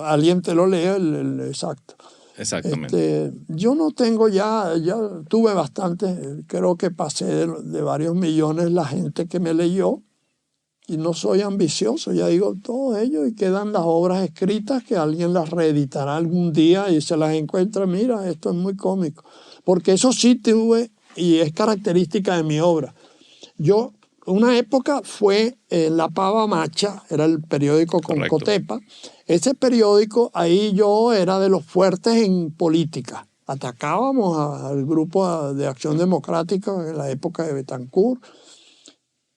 Alguien te lo lee, exacto. Exactamente. Yo no tengo ya tuve bastante, creo que pasé de varios millones la gente que me leyó y no soy ambicioso, ya digo todo ello y quedan las obras escritas que alguien las reeditará algún día y se las encuentra, mira, esto es muy cómico. Porque eso sí tuve y es característica de mi obra. Yo, una época fue La Pava Macha, era el periódico con Correcto. Cotepa. Ese periódico, ahí yo era de los fuertes en política. Atacábamos al grupo de Acción Democrática en la época de Betancourt,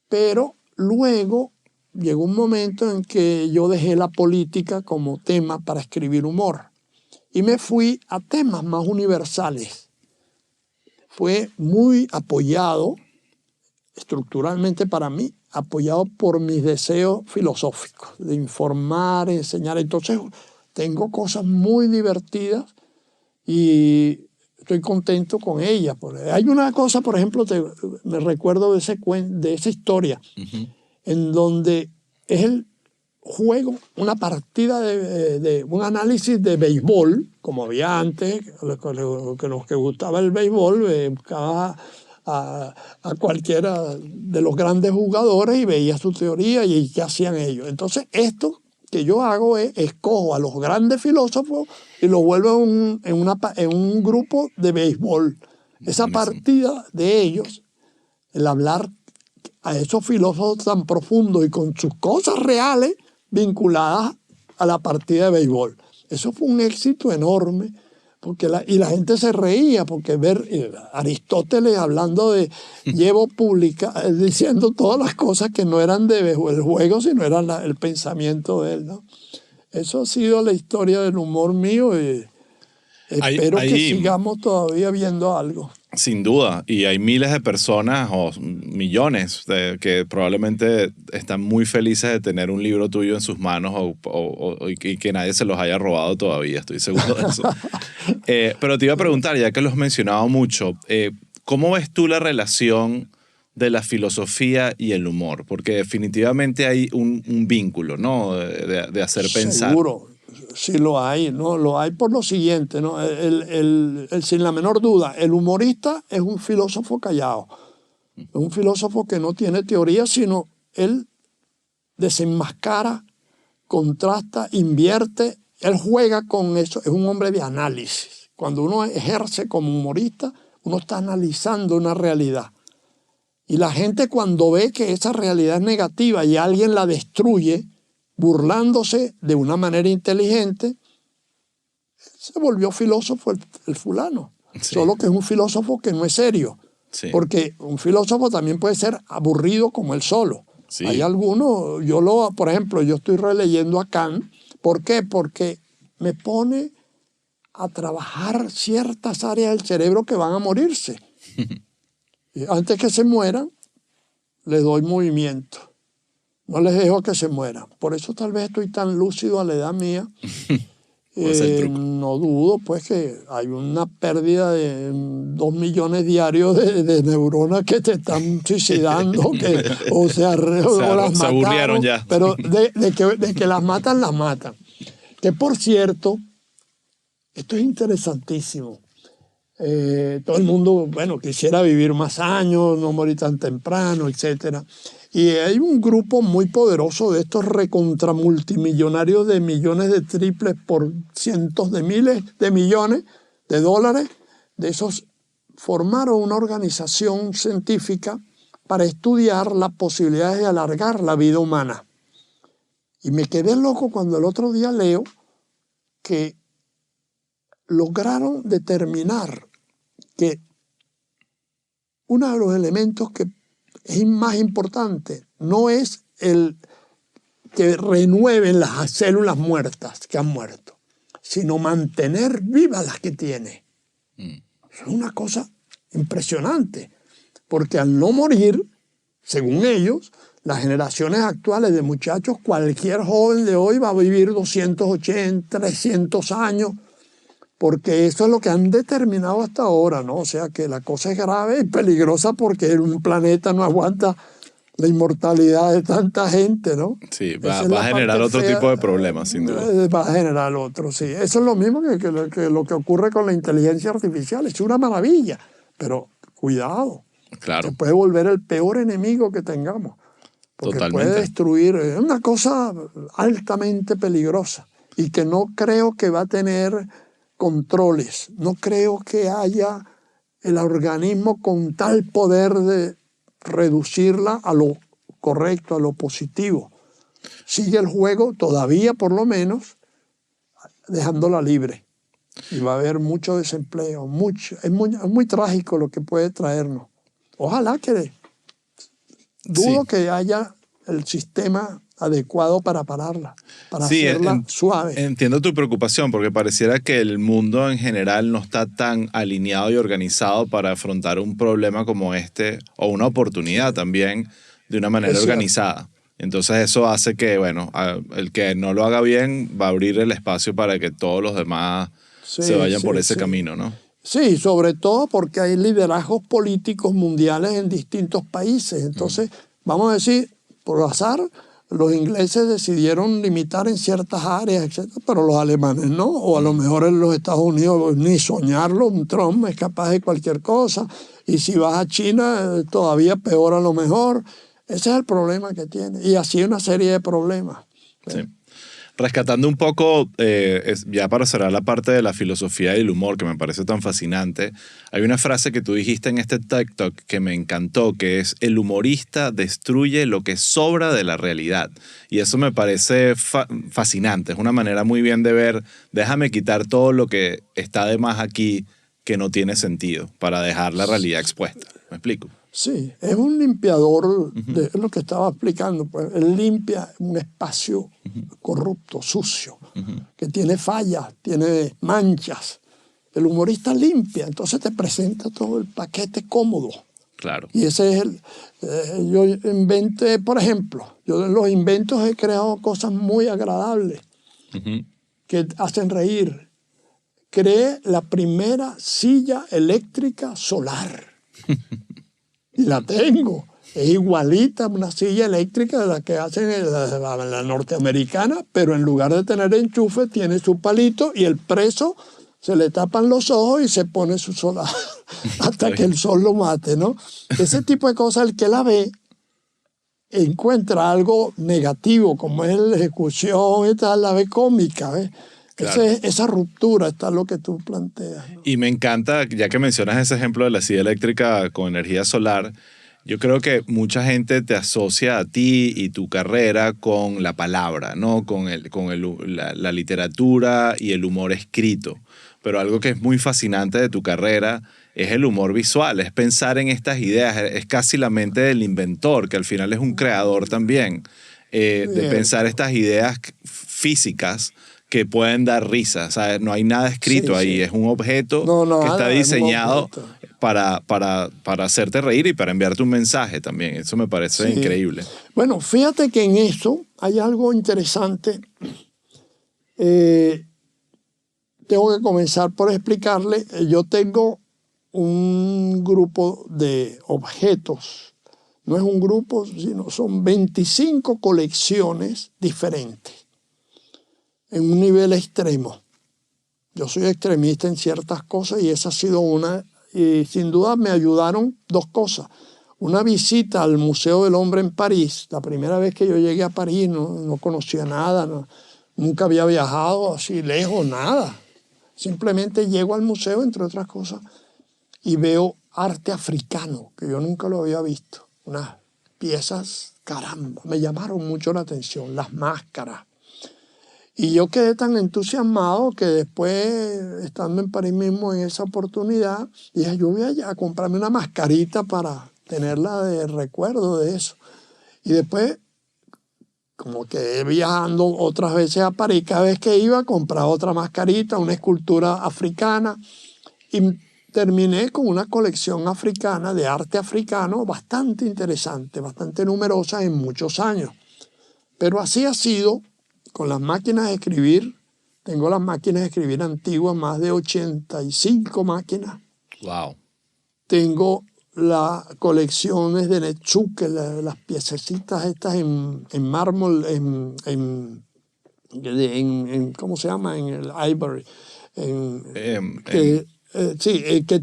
pero luego llegó un momento en que yo dejé la política como tema para escribir humor y me fui a temas más universales. Fue muy apoyado, estructuralmente para mí, apoyado por mis deseos filosóficos, de informar, enseñar. Entonces, tengo cosas muy divertidas y estoy contento con ellas. Hay una cosa, por ejemplo, me recuerdo de esa historia, en donde es el juego, una partida de un análisis de béisbol, como había antes, que los que gustaba el béisbol, buscaba a cualquiera de los grandes jugadores y veía su teoría y qué hacían ellos. Entonces, esto que yo hago es escojo a los grandes filósofos y los vuelvo en un grupo de béisbol. Esa partida de ellos, el hablar a esos filósofos tan profundos y con sus cosas reales vinculadas a la partida de béisbol. Eso fue un éxito enorme. Porque y la gente se reía porque ver Aristóteles hablando de diciendo todas las cosas que no eran del juego, sino eran el pensamiento de él, ¿no? Eso ha sido la historia del humor mío y espero que sigamos todavía viendo algo. Sin duda, y hay miles de personas o millones que probablemente están muy felices de tener un libro tuyo en sus manos y que nadie se los haya robado todavía, estoy seguro de eso. Pero te iba a preguntar, ya que lo has mencionado mucho, ¿cómo ves tú la relación de la filosofía y el humor? Porque definitivamente hay un vínculo, ¿no? De hacer pensar. Seguro. Sí lo hay, ¿no? Lo hay por lo siguiente, ¿no? Sin la menor duda, el humorista es un filósofo callado. Es un filósofo que no tiene teoría, sino él desenmascara, contrasta, invierte, él juega con eso, es un hombre de análisis. Cuando uno ejerce como humorista, uno está analizando una realidad. Y la gente cuando ve que esa realidad es negativa y alguien la destruye, burlándose de una manera inteligente, se volvió filósofo el fulano. Sí. Solo que es un filósofo que no es serio. Sí. Porque un filósofo también puede ser aburrido como él solo. Sí. Hay algunos, por ejemplo, yo estoy releyendo a Kant. ¿Por qué? Porque me pone a trabajar ciertas áreas del cerebro que van a morirse. Y antes que se mueran, les doy movimiento. No les dejo que se mueran. Por eso tal vez estoy tan lúcido a la edad mía. No dudo pues que hay una pérdida de 2 millones diarios de neuronas que te están suicidando, o las mataron, se aburrieron ya. Pero de que las matan. Que por cierto, esto es interesantísimo. Todo el mundo, quisiera vivir más años, no morir tan temprano, etc. Y hay un grupo muy poderoso de estos recontramultimillonarios de millones de triples por cientos de miles de millones de dólares. De esos formaron una organización científica para estudiar las posibilidades de alargar la vida humana. Y me quedé loco cuando el otro día leo que lograron determinar que uno de los elementos que es más importante no es el que renueven las células muertas que han muerto, sino mantener vivas las que tiene. Es una cosa impresionante, porque al no morir, según ellos, las generaciones actuales de muchachos, cualquier joven de hoy va a vivir 280, 300 años, porque eso es lo que han determinado hasta ahora, ¿no? O sea que la cosa es grave y peligrosa porque un planeta no aguanta la inmortalidad de tanta gente, ¿no? Sí, va a generar otro tipo de problemas, sin duda. Va a generar otro, sí. Eso es lo mismo que lo que ocurre con la inteligencia artificial. Es una maravilla, pero cuidado. Claro. Se puede volver el peor enemigo que tengamos. Porque Totalmente. puede destruir. Es una cosa altamente peligrosa y que no creo que va a tener controles. No creo que haya el organismo con tal poder de reducirla a lo correcto, a lo positivo. Sigue el juego todavía, por lo menos, dejándola libre. Y va a haber mucho desempleo, mucho. Es muy trágico lo que puede traernos. Ojalá que dudo que haya el sistema adecuado para pararla, para hacerla suave. Entiendo tu preocupación, porque pareciera que el mundo en general no está tan alineado y organizado para afrontar un problema como este, o una oportunidad también, de una manera organizada. Entonces eso hace que, el que no lo haga bien va a abrir el espacio para que todos los demás se vayan por ese camino, ¿no? Sí, sobre todo porque hay liderazgos políticos mundiales en distintos países. Entonces, vamos a decir, por azar, los ingleses decidieron limitar en ciertas áreas, etc., pero los alemanes no, o a lo mejor en los Estados Unidos ni soñarlo, un Trump es capaz de cualquier cosa, Y si vas a China, todavía peor a lo mejor. Ese es el problema que tiene. Y así una serie de problemas. Sí. Rescatando un poco, ya para cerrar la parte de la filosofía y el humor, que me parece tan fascinante, hay una frase que tú dijiste en este TikTok que me encantó, que es: el humorista destruye lo que sobra de la realidad. Y eso me parece fascinante, es una manera muy bien de ver, déjame quitar todo lo que está de más aquí que no tiene sentido, para dejar la realidad expuesta. ¿Me explico? Sí, es un limpiador, de lo que estaba explicando. Pues, él limpia un espacio corrupto, sucio, que tiene fallas, tiene manchas. El humorista limpia, entonces te presenta todo el paquete cómodo. Claro. Y ese es el... yo inventé, por ejemplo, yo en los inventos he creado cosas muy agradables que hacen reír. Creé la primera silla eléctrica solar. Y la tengo. Es igualita a una silla eléctrica de la que hacen en la norteamericana, pero en lugar de tener enchufe, tiene su palito y el preso se le tapan los ojos y se pone su solar hasta que el sol lo mate, ¿no? Ese tipo de cosas, el que la ve, encuentra algo negativo, como es la ejecución y tal, la ve cómica, ¿ves? Claro. Esa ruptura está lo que tú planteas, ¿no? Y me encanta, ya que mencionas ese ejemplo de la silla eléctrica con energía solar, yo creo que mucha gente te asocia a ti y tu carrera con la palabra, ¿no? Con la literatura y el humor escrito. Pero algo que es muy fascinante de tu carrera es el humor visual, es pensar en estas ideas, es casi la mente del inventor, que al final es un creador también, de pensar estas ideas físicas que pueden dar risa. O sea, no hay nada escrito ahí, es un objeto que está diseñado para hacerte reír y para enviarte un mensaje también. Eso me parece increíble. Bueno, fíjate que en eso hay algo interesante. Tengo que comenzar por explicarle. Yo tengo un grupo de objetos. No es un grupo, sino son 25 colecciones diferentes en un nivel extremo. Yo soy extremista en ciertas cosas y esa ha sido una. Y sin duda me ayudaron dos cosas. Una visita al Museo del Hombre en París. La primera vez que yo llegué a París no conocía nada, nunca había viajado así lejos, nada. Simplemente llego al museo, entre otras cosas, y veo arte africano, que yo nunca lo había visto. Unas piezas, caramba, me llamaron mucho la atención, las máscaras. Y yo quedé tan entusiasmado que después, estando en París mismo en esa oportunidad, dije, yo voy allá a comprarme una mascarita para tenerla de recuerdo de eso. Y después, como quedé viajando otras veces a París, cada vez que iba compraba otra mascarita, una escultura africana, y terminé con una colección africana de arte africano bastante interesante, bastante numerosa en muchos años. Pero así ha sido con las máquinas de escribir. Tengo las máquinas de escribir antiguas, más de 85 máquinas. Wow. Tengo las colecciones de Netsuke, las piececitas estas en mármol, ¿cómo se llama? En el ivory. Que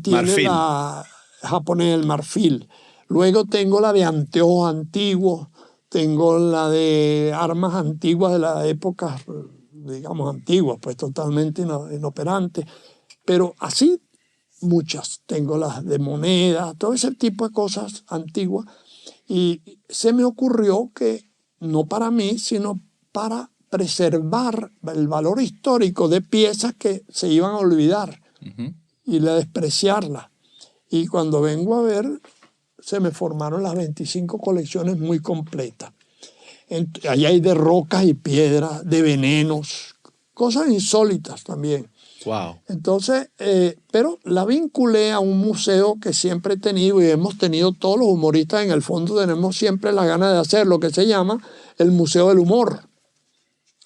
tiene marfil. la japonés, el marfil. Luego tengo la de anteojos antiguos. Tengo la de armas antiguas de la época, digamos, antiguas, pues totalmente inoperantes. Pero así muchas. Tengo las de monedas, todo ese tipo de cosas antiguas. Y se me ocurrió que no para mí, sino para preservar el valor histórico de piezas que se iban a olvidar y despreciarlas. Y cuando vengo a ver, se me formaron las 25 colecciones muy completas. Ahí hay de rocas y piedras, de venenos, cosas insólitas también. Wow. Entonces, pero la vinculé a un museo que siempre he tenido y hemos tenido todos los humoristas, en el fondo tenemos siempre la gana de hacer lo que se llama el Museo del Humor.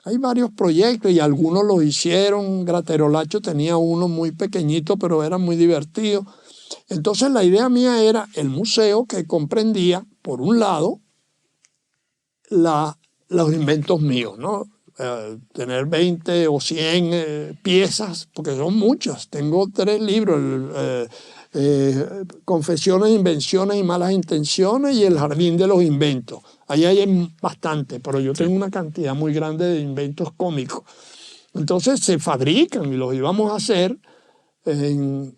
Hay varios proyectos y algunos los hicieron. Graterolacho tenía uno muy pequeñito, pero era muy divertido. Entonces la idea era el museo que comprendía, por un lado, los inventos míos, ¿no? Tener 20 o 100 piezas, porque son muchas. Tengo 3 libros, Confesiones, invenciones y malas intenciones y el jardín de los inventos. Ahí hay bastante, pero yo tengo una cantidad muy grande de inventos cómicos. Entonces se fabrican y los íbamos a hacer en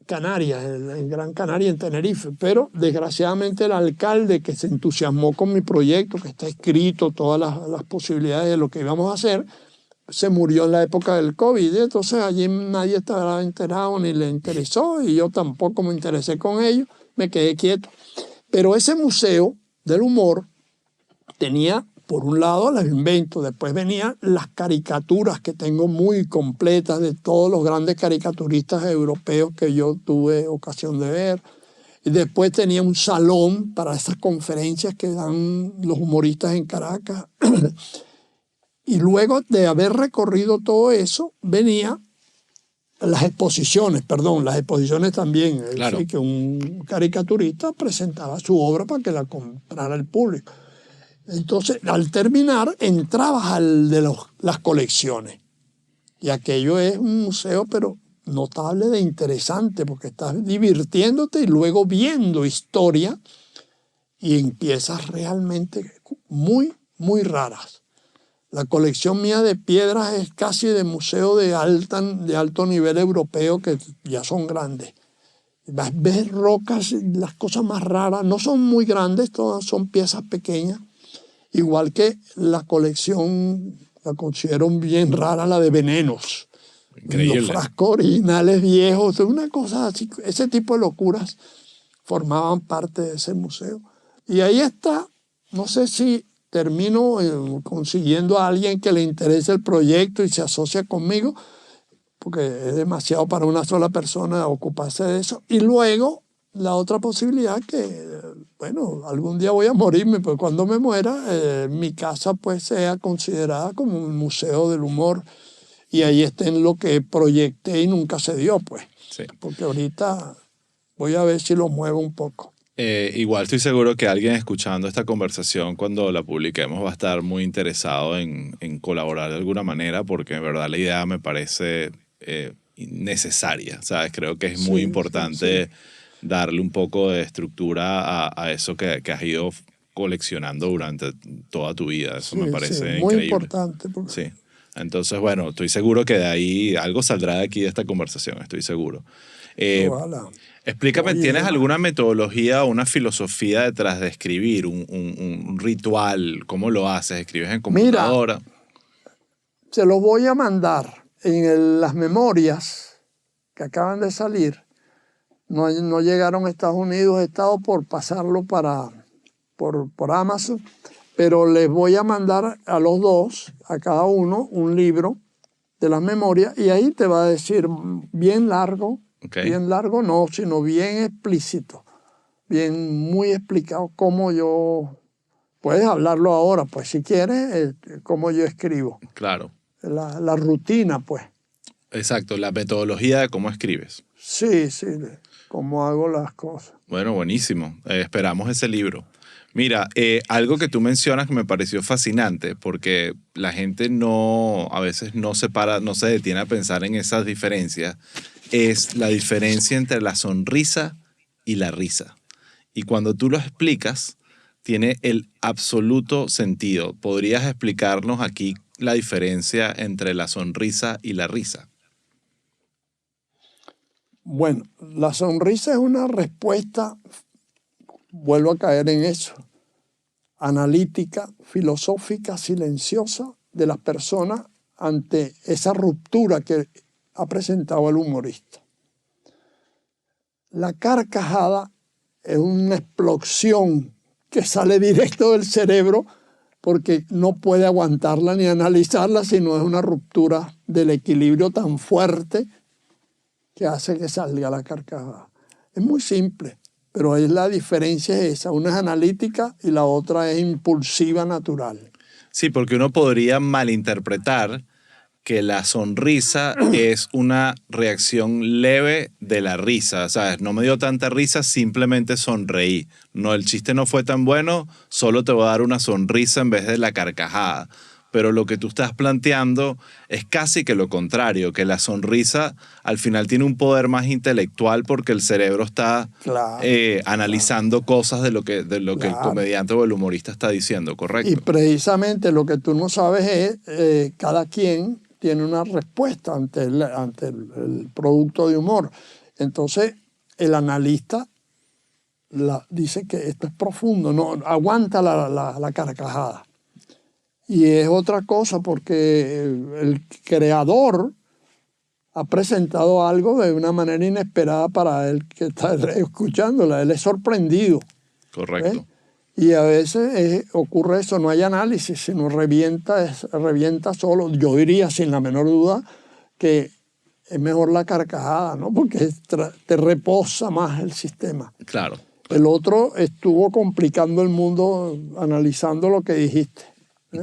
Canarias, en Gran Canaria, en Tenerife, pero desgraciadamente el alcalde, que se entusiasmó con mi proyecto, que está escrito todas las posibilidades de lo que íbamos a hacer, se murió en la época del COVID, y entonces allí nadie estaba enterado ni le interesó y yo tampoco me interesé con ellos, me quedé quieto. Pero ese museo del humor tenía, por un lado, los inventos, después venían las caricaturas que tengo muy completas de todos los grandes caricaturistas europeos que yo tuve ocasión de ver. Y después tenía un salón para esas conferencias que dan los humoristas en Caracas. Y luego de haber recorrido todo eso, venía las exposiciones también. Es Claro. decir, que un caricaturista presentaba su obra para que la comprara el público. Entonces, al terminar, entrabas al de las colecciones. Y aquello es un museo, pero notable de interesante, porque estás divirtiéndote y luego viendo historia y empiezas realmente muy, muy raras. La colección mía de piedras es casi de museo de alto nivel europeo, que ya son grandes. Ves rocas, las cosas más raras, no son muy grandes, todas son piezas pequeñas. Igual que la colección, la considero bien rara, la de venenos. Increíble. Los frascos originales viejos, una cosa así. Ese tipo de locuras formaban parte de ese museo. Y ahí está, no sé si termino consiguiendo a alguien que le interese el proyecto y se asocia conmigo, porque es demasiado para una sola persona ocuparse de eso. Y luego la otra posibilidad que, bueno, algún día voy a morirme, pues cuando me muera, mi casa pues sea considerada como un museo del humor y ahí estén lo que proyecté y nunca se dio, pues. Sí. Porque ahorita voy a ver si lo muevo un poco. Igual estoy seguro que alguien escuchando esta conversación cuando la publiquemos va a estar muy interesado en colaborar de alguna manera, porque en verdad la idea me parece necesaria, ¿sabes? Creo que es muy importante darle un poco de estructura a eso que has ido coleccionando durante toda tu vida. Eso me parece muy increíble. Importante. Porque... Sí. Entonces, bueno, estoy seguro que de ahí algo saldrá de aquí de esta conversación, estoy seguro. Ojalá. Explícame, Oye, ¿tienes alguna metodología o una filosofía detrás de escribir? Un ritual? ¿Cómo lo haces? ¿Escribes en computadora? Mira, se los voy a mandar en las memorias que acaban de salir. No llegaron a Estados Unidos, he estado por pasarlo por Amazon, pero les voy a mandar a los dos, a cada uno, un libro de las memorias y ahí te va a decir bien largo, bien largo no, sino bien explícito, muy explicado cómo yo, puedes hablarlo ahora, pues si quieres, cómo yo escribo. Claro. La rutina, pues. Exacto, la metodología de cómo escribes. Sí, cómo hago las cosas. Bueno, buenísimo. Esperamos ese libro. Mira, algo que tú mencionas que me pareció fascinante, porque la gente a veces no se detiene a pensar en esas diferencias, es la diferencia entre la sonrisa y la risa. Y cuando tú lo explicas, tiene el absoluto sentido. ¿Podrías explicarnos aquí la diferencia entre la sonrisa y la risa? Bueno, la sonrisa es una respuesta, vuelvo a caer en eso, analítica, filosófica, silenciosa de las personas ante esa ruptura que ha presentado el humorista. La carcajada es una explosión que sale directo del cerebro porque no puede aguantarla ni analizarla, sino es una ruptura del equilibrio tan fuerte que hace que salga la carcajada. Es muy simple, pero ahí la diferencia es esa. Una es analítica y la otra es impulsiva, natural. Sí, porque uno podría malinterpretar que la sonrisa es una reacción leve de la risa, ¿sabes? No me dio tanta risa, simplemente sonreí. No, el chiste no fue tan bueno, solo te voy a dar una sonrisa en vez de la carcajada. pero lo que tú estás planteando es casi que lo contrario, que la sonrisa al final tiene un poder más intelectual porque el cerebro está Claro, analizando cosas de lo que el claro. comediante o el humorista está diciendo, Y ¿correcto? precisamente lo que tú no sabes es, cada quien tiene una respuesta ante el producto de humor. Entonces, el analista dice que esto es profundo, no aguanta la carcajada. Y es otra cosa porque el creador ha presentado algo de una manera inesperada para él que está escuchándola. Él es sorprendido. Correcto. ¿Ves? Y a veces ocurre eso, no hay análisis, sino revienta solo. Yo diría, sin la menor duda, que es mejor la carcajada, ¿no? Porque te reposa más el sistema. Claro. El otro estuvo complicando el mundo analizando lo que dijiste.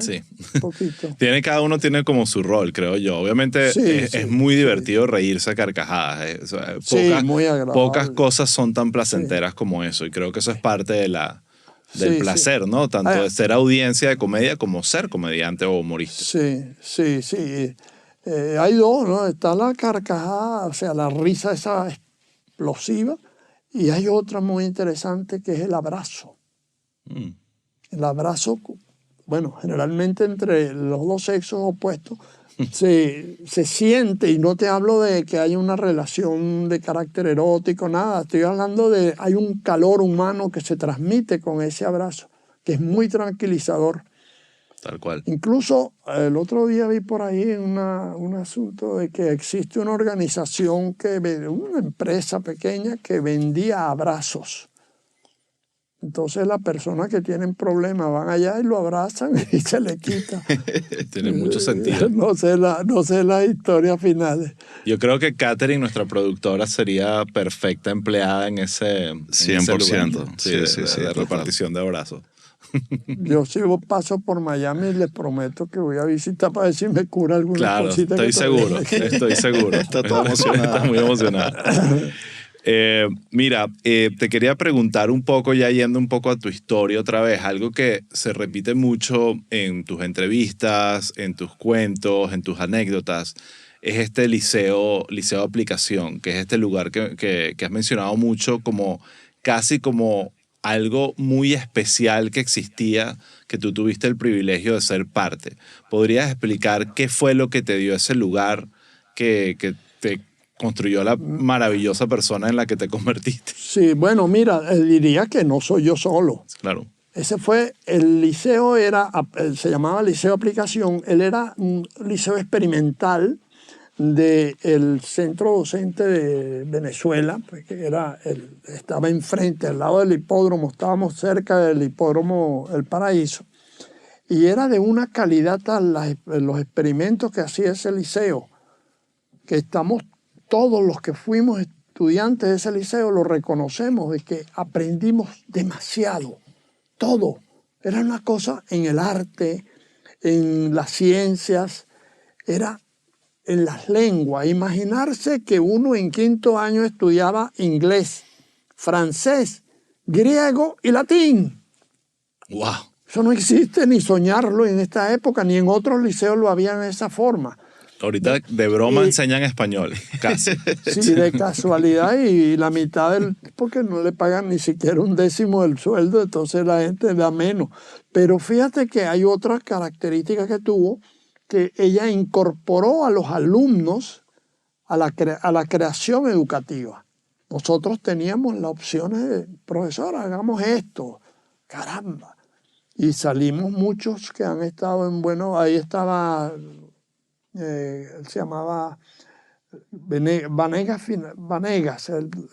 Sí. Un poquito. Cada uno tiene como su rol, creo yo. Obviamente Sí, es muy divertido reírse a carcajadas. O sea, Sí, muy agradable. pocas cosas son tan placenteras como eso. Y creo que eso es parte del Sí, placer, ¿no? Tanto de ser audiencia de comedia como ser comediante o humorista. Sí. Hay dos, ¿no? Está la carcajada, o sea, la risa esa explosiva, y hay otra muy interesante que es el abrazo. El abrazo, bueno, generalmente entre los dos sexos opuestos, se siente, y no te hablo de que haya una relación de carácter erótico, nada, estoy hablando de, hay un calor humano que se transmite con ese abrazo, que es muy tranquilizador. Tal cual. Incluso el otro día vi por ahí un asunto de que existe una organización, una empresa pequeña que vendía abrazos. Entonces las personas que tienen problemas van allá y lo abrazan y se le quita. Tiene mucho sentido. No sé las historias finales. Yo creo que Katherine, nuestra productora, sería perfecta empleada en ese 100%. lugar. Sí, Sí, de total. repartición de abrazos. Yo si paso por Miami les prometo que voy a visitar para ver si me cura alguna Claro, cosita. estoy seguro, estoy seguro. Está todo emocionado. Está muy emocionado. Mira, te quería preguntar un poco, ya yendo un poco a tu historia otra vez, algo que se repite mucho en tus entrevistas, en tus cuentos, en tus anécdotas, es este liceo de aplicación, que es este lugar que has mencionado mucho como casi como algo muy especial que existía, que tú tuviste el privilegio de ser parte. ¿Podrías explicar qué fue lo que te dio ese lugar que te construyó la maravillosa persona en la que te convertiste? Sí, bueno, mira, diría que no soy yo solo. Claro. Ese fue, el liceo se llamaba Liceo Aplicación, él era un liceo experimental del centro docente de Venezuela, que estaba enfrente, al lado del hipódromo, estábamos cerca del hipódromo El Paraíso, y era de una calidad tal los experimentos que hacía ese liceo, que todos los que fuimos estudiantes de ese liceo lo reconocemos, de que aprendimos demasiado, todo. Era una cosa en el arte, en las ciencias, era en las lenguas. Imaginarse que uno en quinto año estudiaba inglés, francés, griego y latín. ¡Wow! Eso no existe ni soñarlo en esta época, ni en otros liceos lo habían de esa forma. Ahorita de broma enseñan español, casi. Sí, de casualidad, y la mitad porque no le pagan ni siquiera un décimo del sueldo, entonces la gente da menos. Pero fíjate que hay otra característica que tuvo, que ella incorporó a los alumnos a la creación educativa. Nosotros teníamos las opciones de, profesor, hagamos esto, caramba. Y salimos muchos que han estado ahí estaba, él se llamaba Vanegas,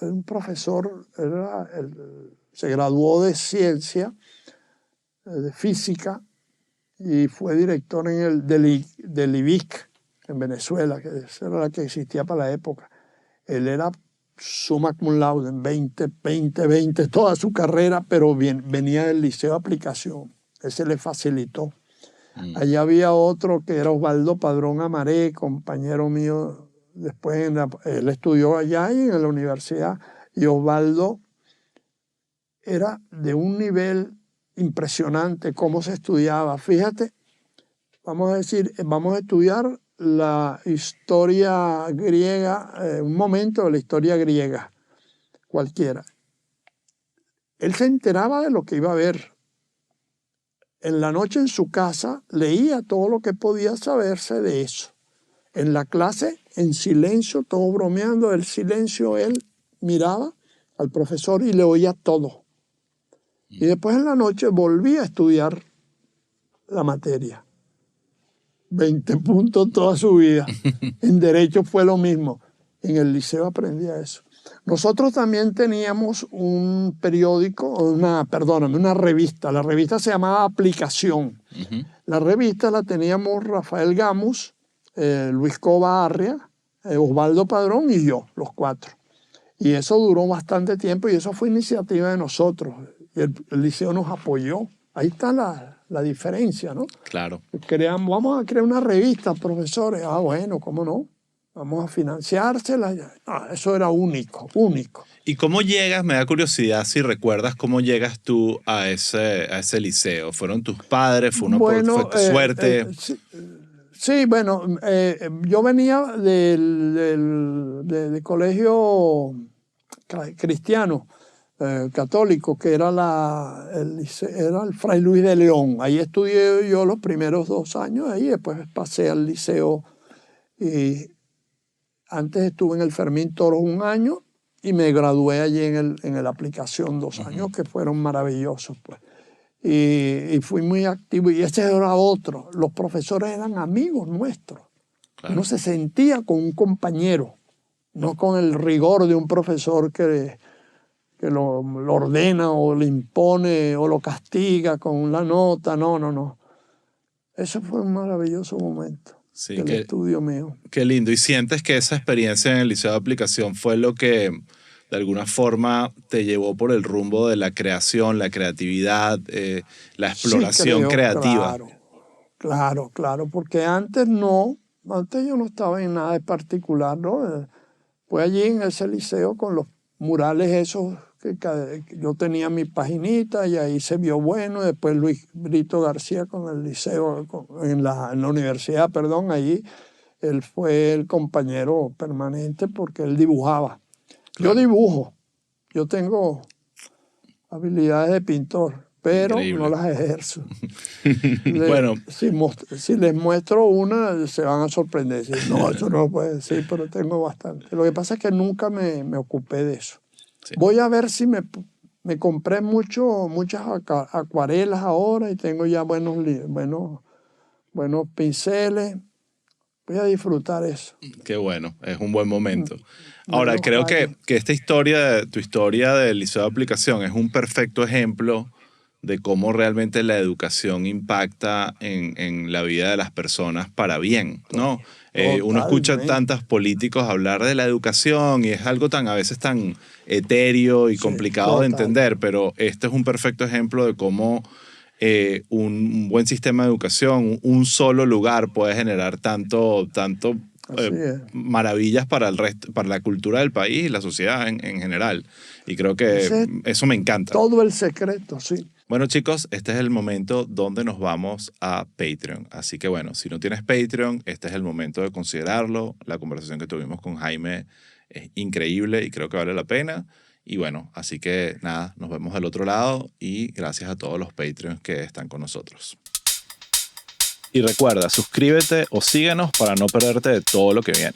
un profesor, se graduó de ciencia, de física, y fue director del IBIC en Venezuela, que esa era la que existía para la época. Él era summa cum laude en 20, toda su carrera, pero venía del Liceo de Aplicación. Ese le facilitó. Allá había otro que era Osvaldo Padrón Amaré, compañero mío. Después él estudió allá y en la universidad. Y Osvaldo era de un nivel impresionante cómo se estudiaba. Fíjate, vamos a decir, vamos a estudiar la historia griega, un momento de la historia griega, cualquiera. Él se enteraba de lo que iba a ver. En la noche en su casa leía todo lo que podía saberse de eso. En la clase, en silencio, todo bromeando, el silencio, él miraba al profesor y le oía todo. Y después en la noche volvía a estudiar la materia. 20 puntos toda su vida. En Derecho fue lo mismo. En el liceo aprendía eso. Nosotros también teníamos un periódico, una revista. La revista se llamaba Aplicación. La revista la teníamos Rafael Gamus, Luis Cova Arria, Osvaldo Padrón y yo, los 4. Y eso duró bastante tiempo y eso fue iniciativa de nosotros. Y el liceo nos apoyó. Ahí está la diferencia, ¿no? Claro. Vamos a crear una revista, profesores. Ah, bueno, ¿cómo no? Vamos a financiársela. Eso era único. ¿Y cómo llegas? Me da curiosidad si recuerdas cómo llegas tú a ese liceo. ¿Fueron tus padres? ¿Fue fue tu suerte? Sí, bueno, yo venía de colegio cristiano, católico, que era el Fray Luis de León. Ahí estudié yo los primeros 2 años, ahí después pasé al liceo. Y antes estuve en el Fermín Toro 1 año y me gradué allí en la aplicación 2 años, que fueron maravillosos, pues. Y fui muy activo. Y ese era otro. Los profesores eran amigos nuestros. Claro. Uno se sentía con un compañero, no con el rigor de un profesor que lo ordena o le impone o lo castiga con la nota. No. Ese fue un maravilloso momento. Sí, del estudio mío. Qué lindo. ¿Y sientes que esa experiencia en el Liceo de Aplicación fue lo que de alguna forma te llevó por el rumbo de la creación, la creatividad, la exploración creativa? Claro, porque antes yo no estaba en nada de particular, ¿no? Fue allí en ese liceo con los murales esos, que yo tenía mi paginita y ahí se vio bueno. Después Luis Brito García con el liceo, en la universidad, allí él fue el compañero permanente porque él dibujaba. Claro. Yo dibujo, yo tengo habilidades de pintor, pero increíble. No las ejerzo. Bueno. Si les muestro una, se van a sorprender. No, eso no puede decir, pero tengo bastante. Lo que pasa es que nunca me ocupé de eso. Sí. Voy a ver si me compré muchas acuarelas ahora y tengo ya buenos pinceles. Voy a disfrutar eso. Qué bueno, es un buen momento. Ahora, creo que esta historia, tu historia del Liceo de Aplicación, es un perfecto ejemplo de cómo realmente la educación impacta en la vida de las personas para bien, ¿no? Uno escucha tantos políticos hablar de la educación y es algo a veces tan etéreo y complicado de entender, pero este es un perfecto ejemplo de cómo un buen sistema de educación, un solo lugar puede generar tanto maravillas para el resto, para la cultura del país y la sociedad en general. Y creo que eso me encanta. Todo el secreto, sí. Bueno, chicos, este es el momento donde nos vamos a Patreon. Así que bueno, si no tienes Patreon, este es el momento de considerarlo. La conversación que tuvimos con Jaime es increíble y creo que vale la pena. Y bueno, así que nada, nos vemos del otro lado y gracias a todos los Patreons que están con nosotros. Y recuerda, suscríbete o síguenos para no perderte de todo lo que viene.